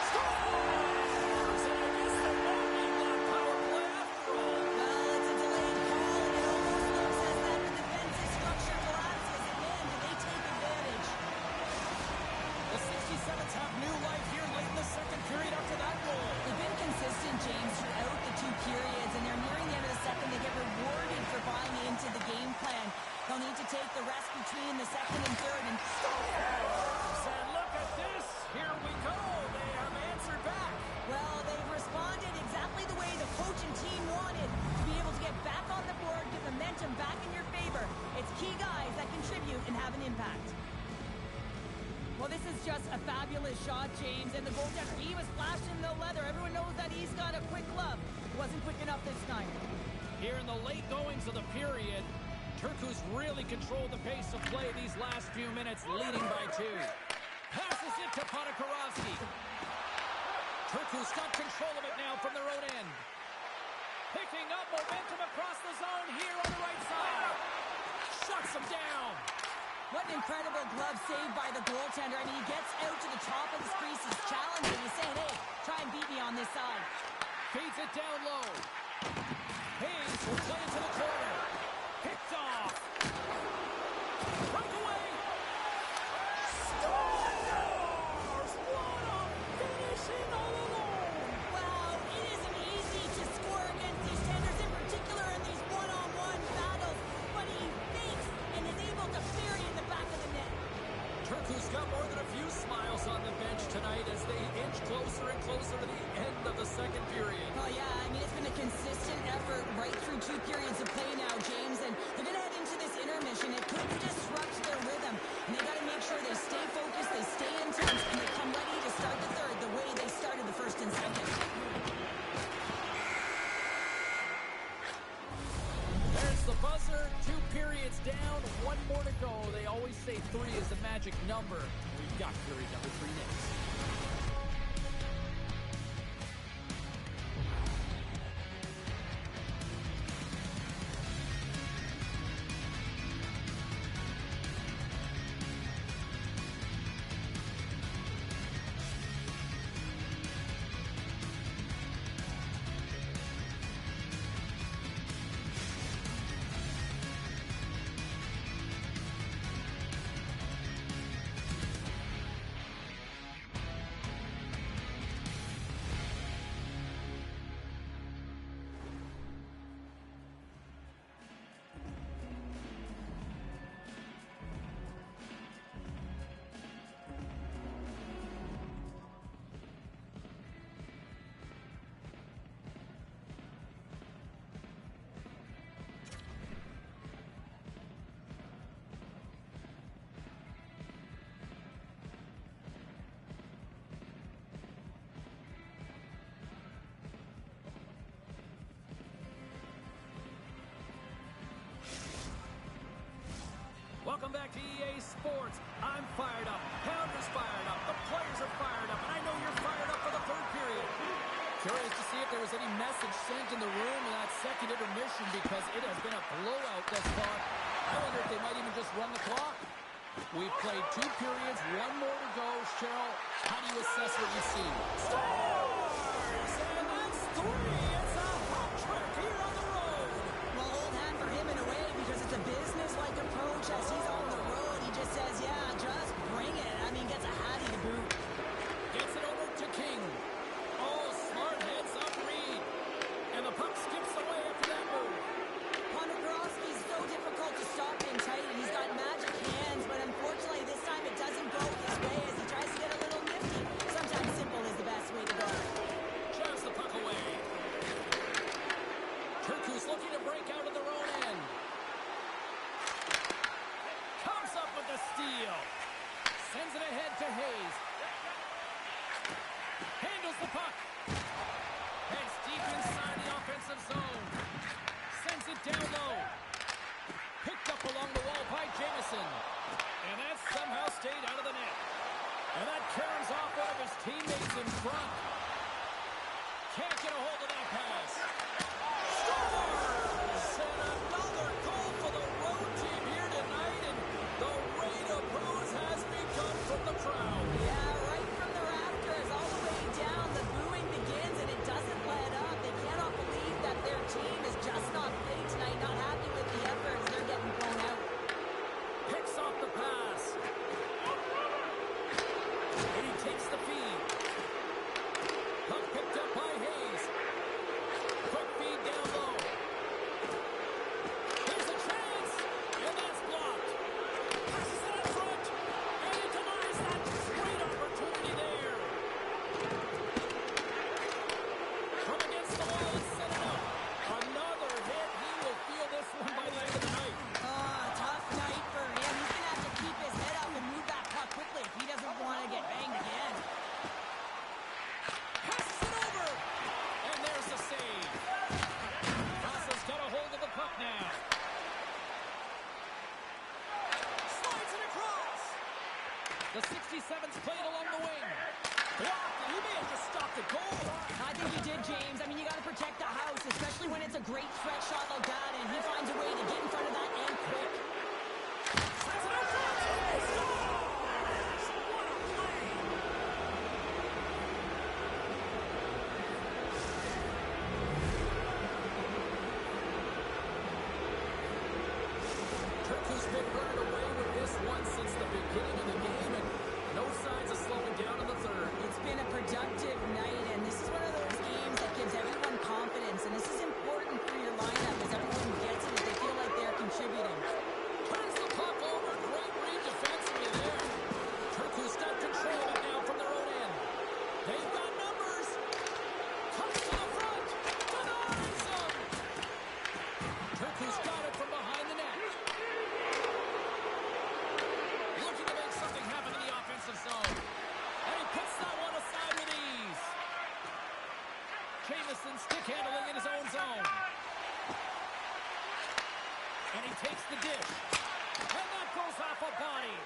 Scores! And I guess they won't need that power play after all. Well, it's a delayed call, and it almost looks as that the defensive structure collapses. And man, do they take advantage. The 67s have new life here late in the second period after that goal. They've been consistent, James, throughout the two periods, and they're nearing the end of the second. They get rewarded for buying into the game plan. They'll need to take the rest between the second and third and Set Well, this is just a fabulous shot, James, and the goaltender, he was flashing the leather. Everyone knows that he's got a quick glove. Wasn't quick enough this time. Here in the late goings of the period, Turku's really controlled the pace of play these last few minutes, leading by 2. Passes it to Ponikarovsky. Turku's got control of it now from their own end. Picking up momentum across the zone here on the right side. Shuts him down. What an incredible glove save by the goaltender. I mean, he gets out to the top of the crease. He's challenging. He's saying, hey, try and beat me on this side. Feeds it down low. Hayes will play it to the corner. Picked off. Breakaway. Scores! What a finishing all alone. Wow, it isn't easy to score against these tenders, in particular in these one-on-one battles. But he fakes and is able to bury in the back of the net. Turku's got more than a few smiles on the bench tonight as they inch closer and closer to the end of the second period. Oh, yeah, I mean, it's been a consistent effort right through 2 periods of play now, James, and they're going to head into this intermission. It could disrupt their rhythm, and they got to make sure they stay focused, they stay intense, and they come ready to start the third the way they started the first and second. There's the buzzer. 2 periods down, 1 more to go. They always say 3 is the magic number. We've got period number 3 next. Welcome back to EA Sports. I'm fired up. Pounder's fired up. The players are fired up. And I know you're fired up for the third period. Curious to see if there was any message sent in the room in that second intermission because it has been a blowout thus far. I wonder if they might even just run the clock. We've played 2 periods, 1 more to go. Cheryl, how do you assess what you see? Scores! And that's 3. It's a hot trick here on the road. Well, hold hand for him in a way because it's a business-like approach as he's on the road. He just says, yeah, just bring it. I mean, gets a hattie to boot. Gets it over to King. Oh, smart heads up Reed. And the puck skips away after that move. Ponikarovsky's so difficult to stop in tight, and he's got magic hands, but unfortunately this time it doesn't go his way as he tries to get a little nifty. Sometimes simple is the best way to go. Shoves the puck away. Turku's looking to break out of their own end. Comes up with the steal. Sends it ahead to Hayes. Handles the puck. Heads deep inside the offensive zone. Sends it down low. Picked up along the wall by Jamison. And that somehow stayed out of the net. And that carries off one of his teammates in front. Can't get a hold of that pass. Scores! And another goal for the road team here tonight. And the rain of boos has begun from the crowd. Yeah, right from the rafters all the way down, the booing begins and it doesn't let up. They cannot believe that their team is just not playing tonight, not happy with the effort as they're getting blown out. Picks off the pass. And he takes the feed. Puck picked up by Hayes. 67's played along the wing. Blocked, and he may have just stopped the goal. I think he did, James. I mean, you got to protect the house, especially when it's a great threat shot like that, and he finds a way to get in front of that and quick. Turku's been running away with this one since the beginning of the game, and no signs of slowing down in the third. It's been a productive night, and this is one of those games that gives everyone confidence, and this is important for your lineup as everyone gets it, as they feel like they're contributing. Turns the puck over. Great read defensively there. Turku's got control of it now from their own end. They've got numbers. Comes to the front. Denies them. Turku's got it from behind the net. Looking to make something happen in the offensive zone. And he puts that one aside with ease. Jamison stick handling in his own zone. And he takes the dish. And that goes off a body.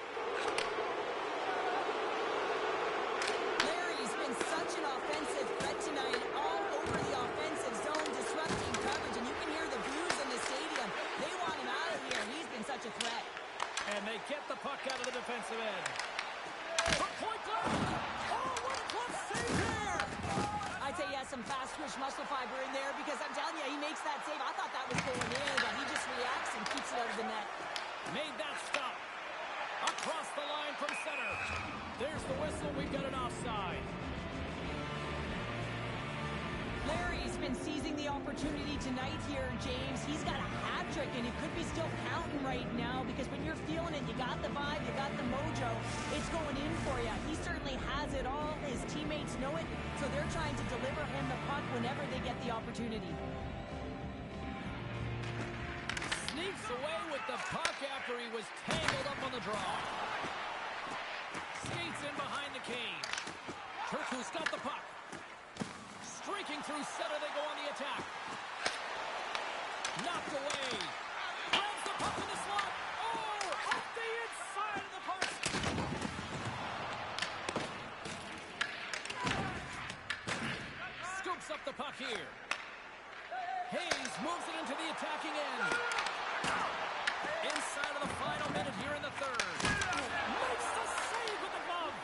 Larry's been such an offensive threat tonight, all over the offensive zone, disrupting coverage, and you can hear the views in the stadium. They want him out of here. He's been such a threat. And they get the puck out of the defensive end. From point guard. Oh, what a glove save there. I'd say he has some fast twitch muscle fiber in there because I'm telling you, he makes that save. I thought that was going in, but he just reacts and keeps it out of the net. Made that stop. Across the line from center. There's the whistle. We've got an offside. Larry's been seizing the opportunity tonight here, James. He's got a hat trick, and he could be still counting right now because when you're feeling it, you got the vibe, you got the mojo. It's going in for you. He certainly has it all. His teammates know it, so they're trying to deliver him the puck whenever they get the opportunity. Sneaks away with the puck after he was tangled up on the draw. Skates in behind the cage. Turku's got the puck. Streaking through center, they go on the attack. Knocked away. Grabs the puck in the slot. Oh, off the inside of the post. Scoops up the puck here. Hayes moves it into the attacking end. Inside of the final minute here in the third. Makes the save with the glove.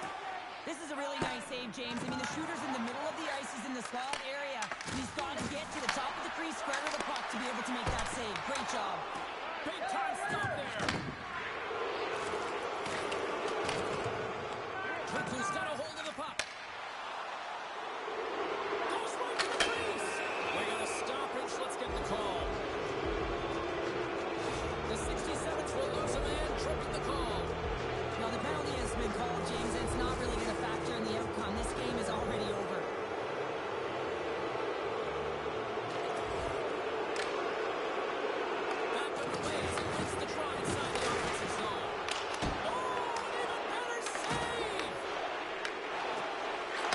This is a really nice save, James. I mean, the shooter's in the middle of the ice. He's in the slot area. He's got to get to the top of the crease, square to the puck to be able to make that save. Great job. Big time stop there. Turku's got a hold of the puck. Goes right to the crease. We got a stoppage. Let's get the call. The 67th will lose a man, tripping the call. Now, the penalty has been called, James, and it's not really going to factor in the outcome. This game is already over. Back underway as he wins the draw inside the offensive zone. Oh, and even better save.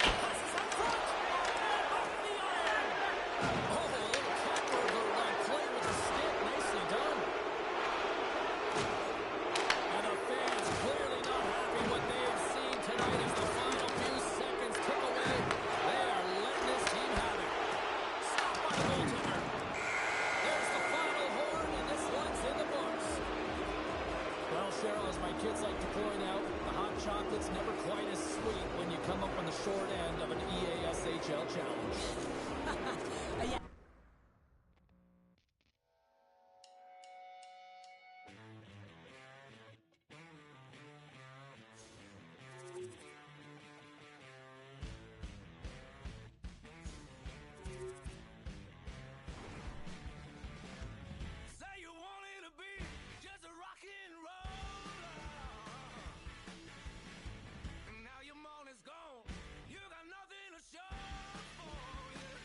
Passes up front. And off the iron. Oh, a little cat burglar like play with the stick. Nicely done. And the fans clearly not happy what they have seen tonight as the final few seconds tick away. They are letting this team have it. Stopped by the goaltender. There's the final horn, and this one's in the books. Well, Cheryl, as my kids like to point out, the hot chocolate's never quite as sweet when you come up on the short end of an EASHL challenge. Yeah. Say you wanted to be just a rock and roller. And now your money's gone. You got nothing to show for it.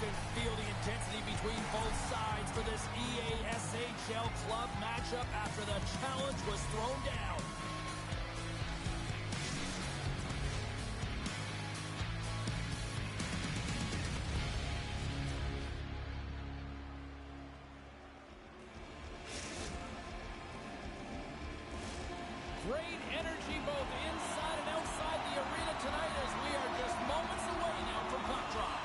can feel the intensity between both sides for this EASHL club matchup after the challenge was thrown down. Great energy both inside and outside the arena tonight as we are just moments away now from puck drop.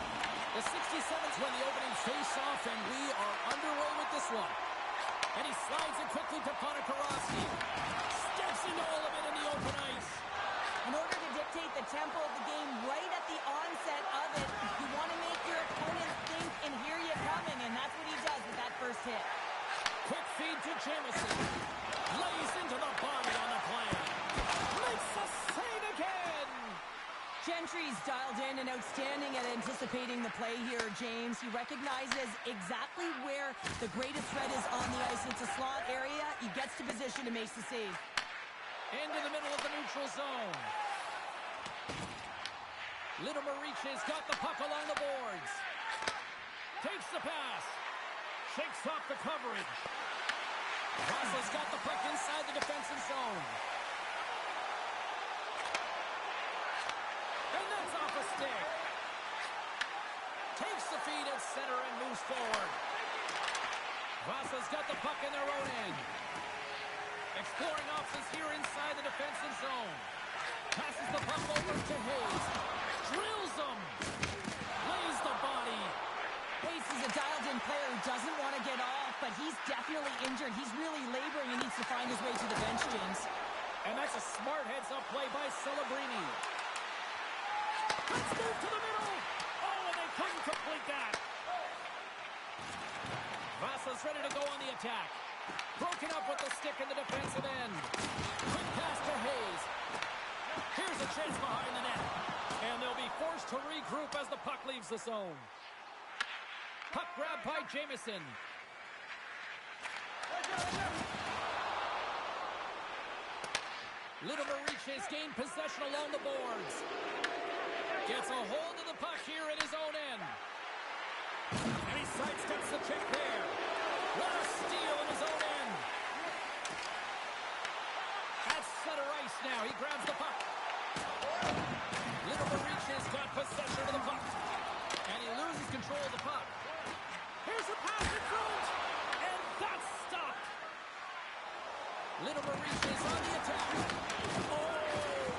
The 67s win the opening face-off, and we are underway with this one. And he slides it quickly to Ponikarovsky. Steps into all of it in the open ice. In order to dictate the tempo of the game right at the onset of it, you want to make your opponent think and hear you coming, and that's what he does with that first hit. Quick feed to Jamison. Lays into the body on the play. Makes the save again. Gentry's dialed in and outstanding at anticipating the play here, James. He recognizes exactly where the greatest threat is on the ice. It's a slot area. He gets to position and makes the save. Into the middle of the neutral zone. Little Mariche's got the puck along the boards. Takes the pass. Shakes off the coverage. Ross's got the puck inside the defensive zone. And that's off a stick. Takes the feed at center and moves forward. Ross's got the puck in their own end. Exploring options here inside the defensive zone. Passes the puck over to Hayes. Drills him. Lays the body. Hayes is a dialed-in player who doesn't want to get off, but he's definitely injured. He's really laboring and needs to find his way to the bench, James. And that's a smart heads-up play by Celebrini. Let's move to the middle. Oh, and they couldn't complete that. Vasa's ready to go on the attack. Broken up with the stick in the defensive end. Quick pass to Hayes. Here's a chance behind the net. And they'll be forced to regroup as the puck leaves the zone. Puck grab by Jamison. Little Mariche's gained possession along the boards. Gets a hold of the puck here at his own end. And he sidesteps the check there. What a steal in his own end. At center ice now. He grabs the puck. Little Mariche's got possession of the puck. And he loses control of the puck. Here's a pass in front. And that's stopped. Little Mariche's on the attack. Oh,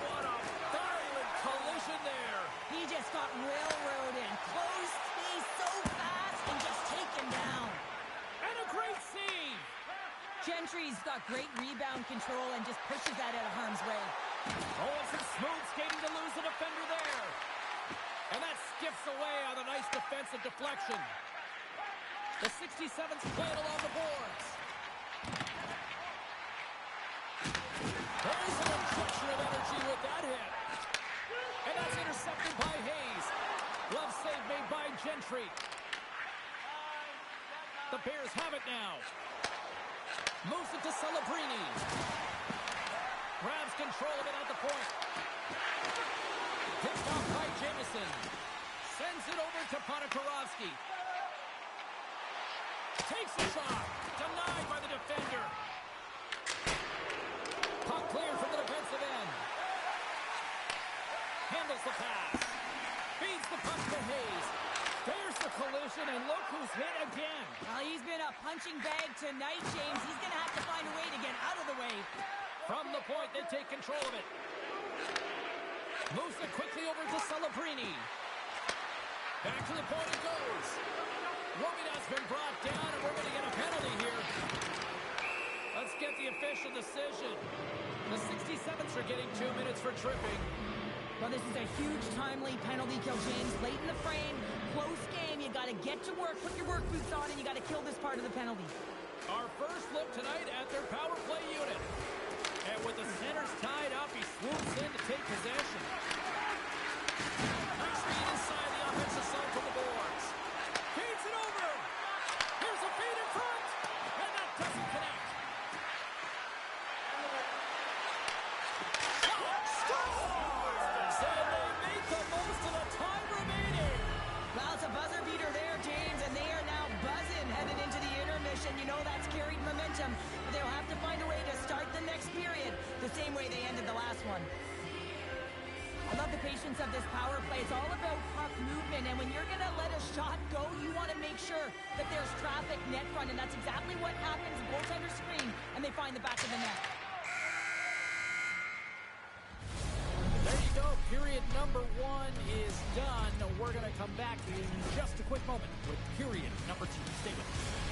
what a violent collision there. He just got railroaded. Close space so fast and just taken down. And a great save. Gentry's got great rebound control and just pushes that out of harm's way. Oh, and some smooth skating to lose the defender there. And that skips away on a nice defensive deflection. The 67's playing along the boards. There's an injection of energy with that hit. And that's intercepted by Hayes. Glove save made by Gentry. The Bears have it now. Moves it to Celebrini. Grabs control of it at the point. Picked off by Jamison. Sends it over to Ponikarovsky. Takes a shot. Denied by the defender. Puck cleared from the defensive end. Handles the pass. Feeds the puck to Hayes. There's the collision, and look who's hit again. He's been a punching bag tonight, James. He's going to have to find a way to get out of the way. From the point, they take control of it. Moves it quickly over to Celebrini. Back to the point it goes. Robida's been brought down, and we're going to get a penalty here. Let's get the official decision. The 67s are getting 2 minutes for tripping. Well, this is a huge timely penalty kill, James. Late in the frame, close game. You got to get to work, put your work boots on, and you got to kill this part of the penalty. Our first look tonight at their power play unit. And with the centers tied up, he swoops in to take possession. Nice feed inside the offensive zone from the boards. Feeds it over. Here's a feed in front. And that doesn't connect. Shot scores! And they make the most of the time remaining. Well, it's a buzzer beater there, James, and they are now buzzing headed into the intermission. You know that's carried momentum, but they'll have to find a way to start the next period the same way they ended the last one. I love the patience of this power play. It's all about puck movement, and when you're going to let a shot go, you want to make sure that there's traffic net front, and that's exactly what happens. Goaltender screen, and they find the back of the net. There you go. Period number 1 is done. We're going to come back in just a quick moment with period number 2. Stay with us.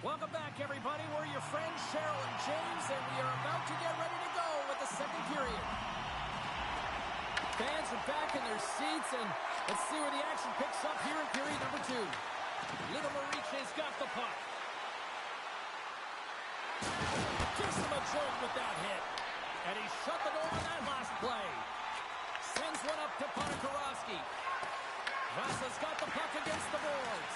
Welcome back, everybody. We're your friends, Cheryl and James, and we are about to get ready to go with the second period. Fans are back in their seats, and let's see where the action picks up here in period number 2. Little Mariche's got the puck. Gives him a jolt with that hit. And he shut the door on that last play. Sends one up to Ponikarovsky. Vasa's got the puck against the boards.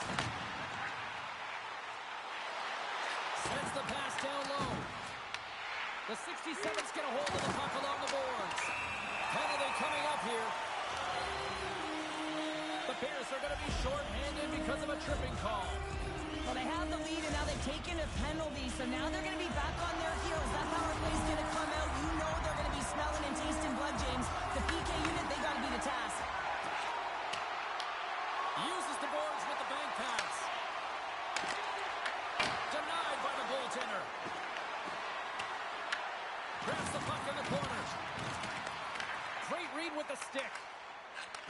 Sends the pass down low. The 67's get a hold of the puck along the boards. Penalty coming up here. The Bears are going to be short-handed because of a tripping call. Well, they have the lead, and now they've taken a penalty, so now they're going to be back on their heels. That power play's going to come out. You know they're going to be smelling and tasting blood, James. The PK unit, they got to be the task. Uses the boards with the bank pass. Denied by the goaltender. Grabs the puck in the corner. Great read with the stick.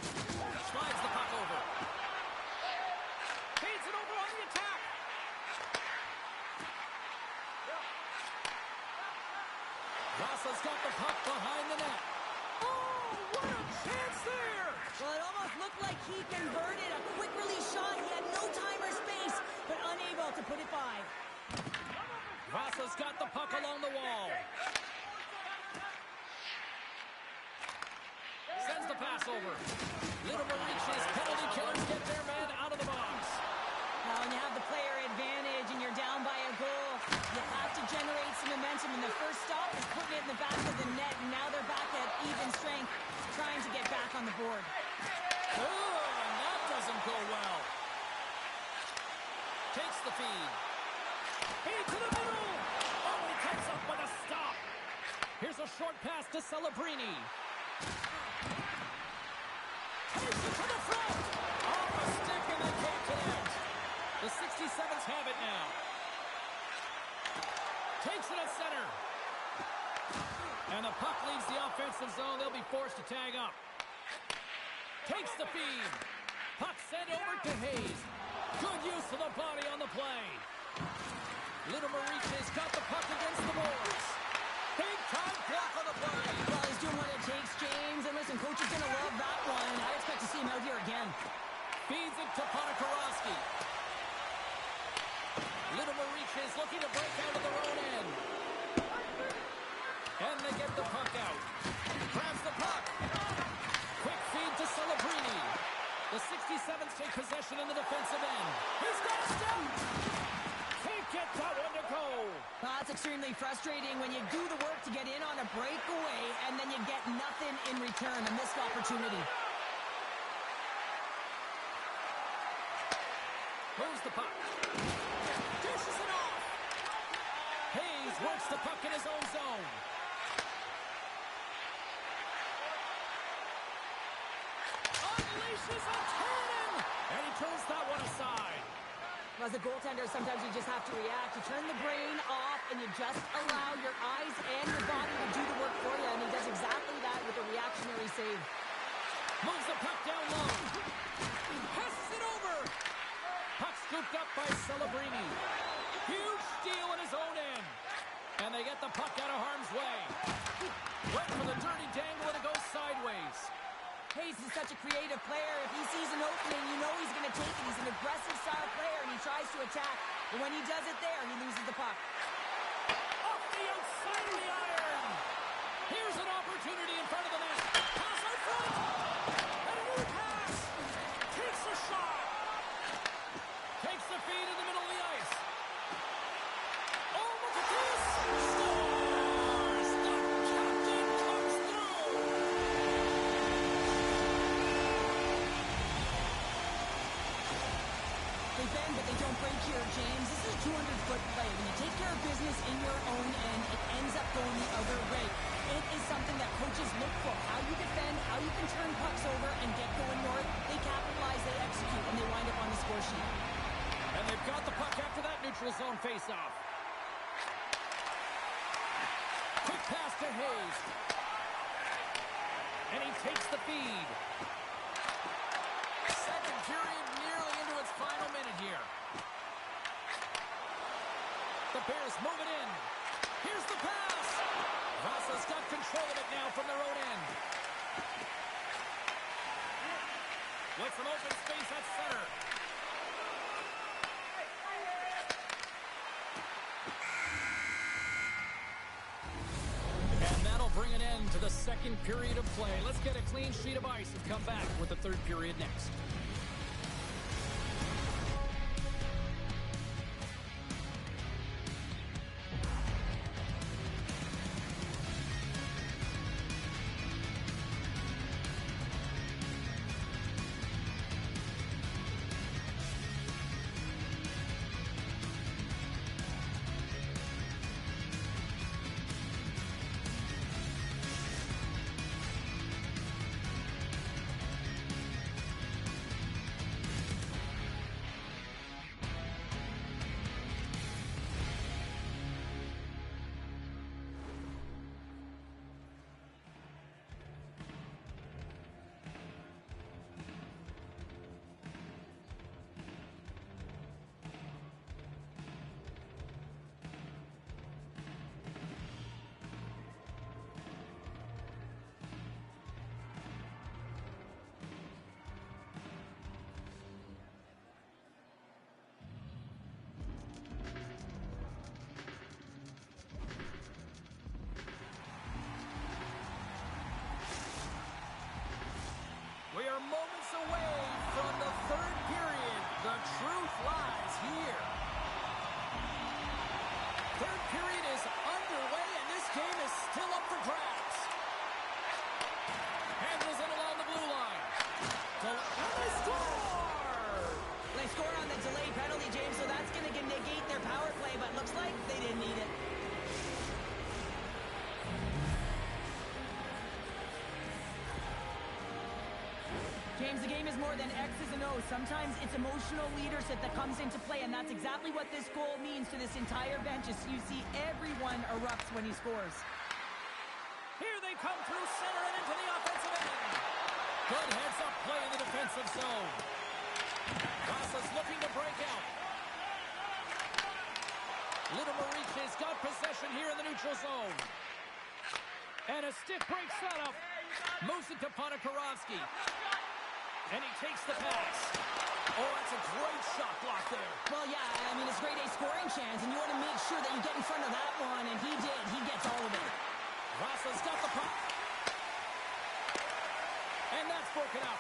Slides the puck over. Feeds it over on the attack. Vasa's got the puck behind the net. Oh, what a chance there! Well, it almost looked like he converted a quick release shot. He had no time or space, but unable to put it by. Vasa's got the puck along the wall. Sends the pass over. Little Mariche's penalty killers get their man out of the box. Now, when you have the player advantage and you're down by a goal, you have to generate some momentum. And the first stop is putting it in the back of the net. And now they're back at even strength, trying to get back on the board. Oh, and that doesn't go well. Takes the feed. Feed to the middle. Oh, he comes up with a stop. Here's a short pass to Celebrini. Takes it to the front. Off a stick and they can't connect. The 67s have it now. Takes it at center. And the puck leaves the offensive zone. They'll be forced to tag up. Takes the feed. Puck sent over to Hayes. Good use of the body on the play. Little Mariche's got the puck against the boards. Big time block on the play. Well, he's doing what it takes, James. And listen, coach is going to love that one. I expect to see him out here again. Feeds it to Ponikarovsky. Little Mariche's looking to break out of their own end. And they get the puck out. Grabs the puck. Quick feed to Celebrini. The 67s take possession in the defensive end. He's got a step. Can't get that one to go. Well, that's extremely frustrating when you do the work to get in on a breakaway and then you get nothing in return. A missed opportunity. Moves the puck. Dishes it off. Hayes works the puck in his own zone. Unleashes a cannon! And he turns that one aside. As a goaltender, sometimes you just have to react. You turn the brain off, and you just allow your eyes and your body to do the work for you, and he does exactly that with a reactionary save. Moves the puck down low. Passes it over. Puck scooped up by Celebrini. Huge steal in his own end. And they get the puck out of harm's way. Went for the dirty dangle, and it goes sideways. Hayes is such a creative player. If he sees an opening, you know he's going to take it. He's an aggressive style player, and he tries to attack. And when he does it there, he loses the puck. Off the outside of the iron. Here's an opportunity in front of the net. Pass out front. And a new pass. Takes a shot. Takes the feed in the middle of the ice. Oh, look at this. Scores! The captain comes through. They bend, but they don't break here, James. This is a 200-foot play. When you take care of business in your own end, it ends up going the other way. It is something that coaches look for. How you defend, how you can turn pucks over and get going north. They capitalize, they execute, and they wind up on the score sheet. And they've got the puck after that neutral zone faceoff. Quick pass to Hayes. And he takes the feed. Second period nearly into its final minute here. The Bears move it in. Here's the pass. Vasa's got control of it now from their own end. With some open space at center. And that'll bring an end to the second period of play. Let's get a clean sheet of ice and come back with the third period next. We are moments away from the third period. The truth lies here. Third period is underway, and this game is still up for grabs. Handles it along the blue line. And they score! They score on the delayed penalty, James, so that's going to negate their power play, but looks like they didn't need it. James, the game is more than X's and O's. Sometimes it's emotional leadership that comes into play, and that's exactly what this goal means to this entire bench. As you see, everyone erupts when he scores. Here they come through center and into the offensive end. Good heads-up play in the defensive zone. Vasa's looking to break out. Little Mariche's got possession here in the neutral zone. And a stick break setup. Moves it to Ponikarovsky. And he takes the pass. Oh, that's a great shot block there. Well, yeah, I mean, it's a grade A scoring chance, and you want to make sure that you get in front of that one, and he did. He gets all of it. Vasa's got the puck. And that's broken up.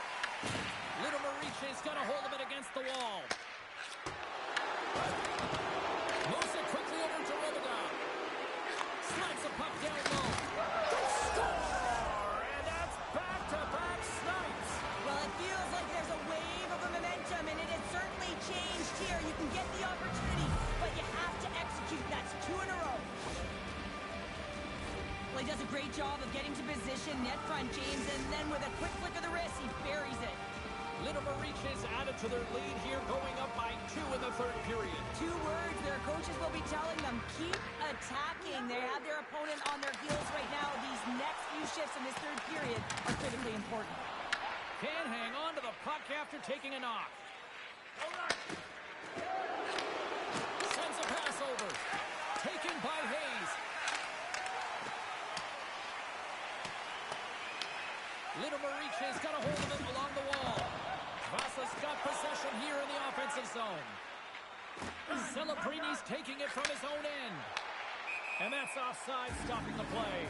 Little Mariche's got a hold of it against the wall. Moves it quickly over to Robidas. Slides the puck down low. Score! And that's back-to-back snipes. Well, it feels like there's a wave of momentum, and it has certainly changed here. great job of getting to position net front, James, and then with a quick flick of the wrist, he buries it. Linomer reaches added to their lead here, going up by 2 in the third period. 2 words their coaches will be telling them: keep attacking. They have their opponent on their heels right now. These next few shifts in this third period are critically important. Can't hang on to the puck after taking a knock. Sends a pass over. Taken by Hayes. Linomer reaches, got a hold of it along the wall. Vasa's got possession here in the offensive zone. Celebrini's taking it from his own end. And that's offside, stopping the play.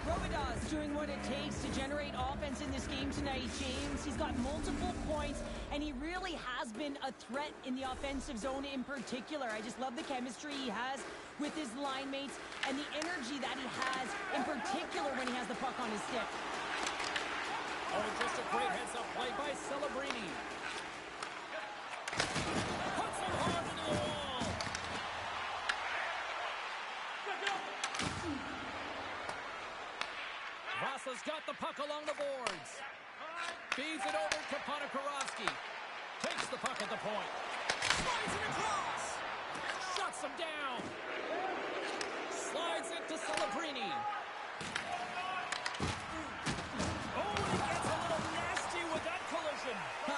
Robidaw's doing what it takes to generate offense in this game tonight, James. He's got multiple points, and he really has been a threat in the offensive zone in particular. I just love the chemistry he has with his line mates and the energy that he has, in particular when he has the puck on his stick. Oh, just a great heads-up play by Celebrini. Puts him hard into the wall. Vasa's got the puck along the boards. Feeds it over to Ponikarovsky. Takes the puck at the point. Slides it across. Shuts him down. Slides it to Celebrini.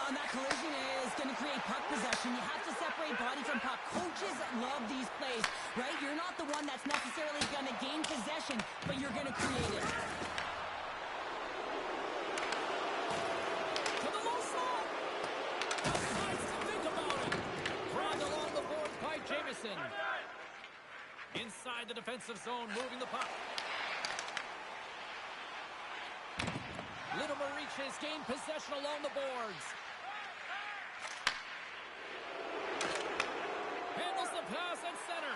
And that collision is going to create puck possession. You have to separate body from puck. Coaches love these plays, right? You're not the one that's necessarily going to gain possession, but you're going to create it. To the low slot. Nice to think about it. Grabbed along the boards by Jamieson. Inside the defensive zone, moving the puck. Linomer reaches, gain possession along the boards. Handles the pass at center.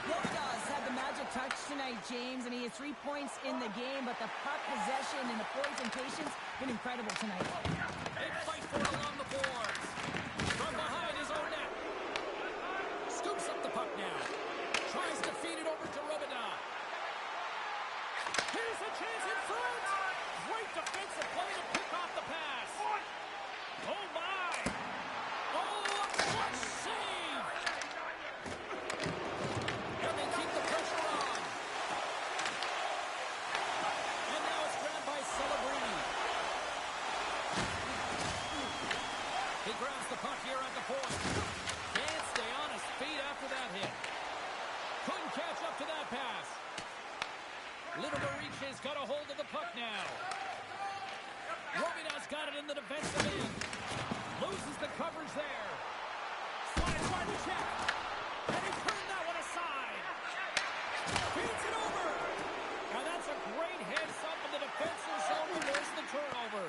Robidas had the magic touch tonight, James, and he has 3 points in the game, but the puck possession and the poise and patience been incredible tonight. They fight for it along the boards. From behind his own net. Scoops up the puck now. Tries to feed it over to Robidas. Here's a chance in front. Great defensive play to pick off the pass. Oh, my. Oh, what save. And they keep the pressure on. And now it's grabbed by Celebrini. He grabs the puck here at the point. Can't stay on his feet after that hit. Couldn't catch up to that pass. Linomer reaches, got a hold of the puck now. Robidas got it in the defensive end. Loses the coverage there. Slides by the check. And he turned that one aside. Feeds it over. Now that's a great heads-up in the defensive zone to force the turnover.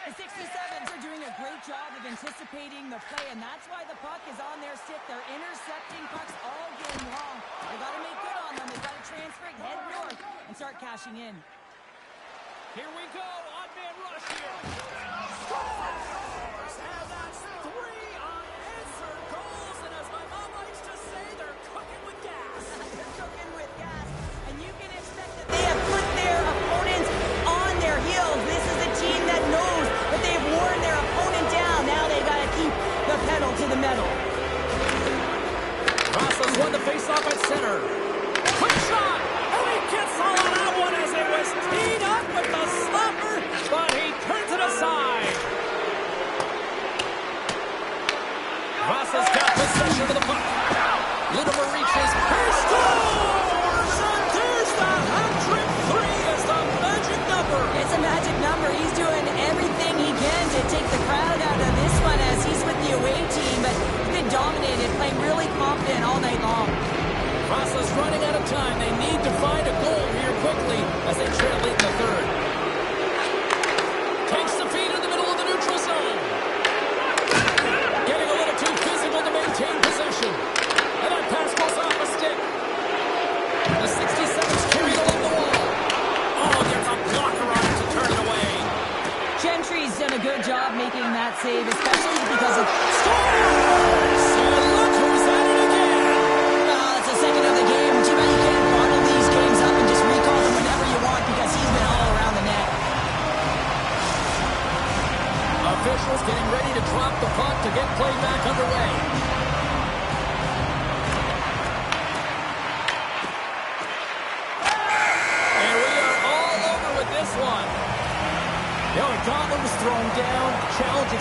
The 67s are doing a great job of anticipating the play, and that's why the puck is on their stick. They're intercepting pucks all game long. They got to make good on them. They've got to transfer it, head north, and start cashing in. Here we go. Odd man rush here. Scores! And that's 3 unanswered goals. And as my mom likes to say, they're cooking with gas. They're cooking with gas, and you can expect that they have put their opponents on their heels. This is a team that knows that they've worn their opponent down. Now they got to keep the pedal to the metal. Rossos won the faceoff at center. Quick shot! And he gets all on that one as it was teed up with the slapper, but he turns it aside. Rossos got possession of the puck. Linomer reaches. He scores! And there's the hat-trick. 3 is the magic number. It's a magic number. He's doing everything he can to take the crowd out of this one as he's with the away team, but he's been dominated, playing really confident all night long. Rossos running out of time. They need to find a goal here quickly as they trail late in the third. Takes the feed in the middle of the neutral zone. Getting a little too physical to maintain possession. And that pass goes off a stick. The 67's carried along the wall. Oh, there's a blocker on it to turn it away. Gentry's done a good job making that save, especially because of... Scores! And look who's at it again. It's the second of the game. Too many to get play back underway. And we are all over with this one. The gauntlet was thrown down. Challenge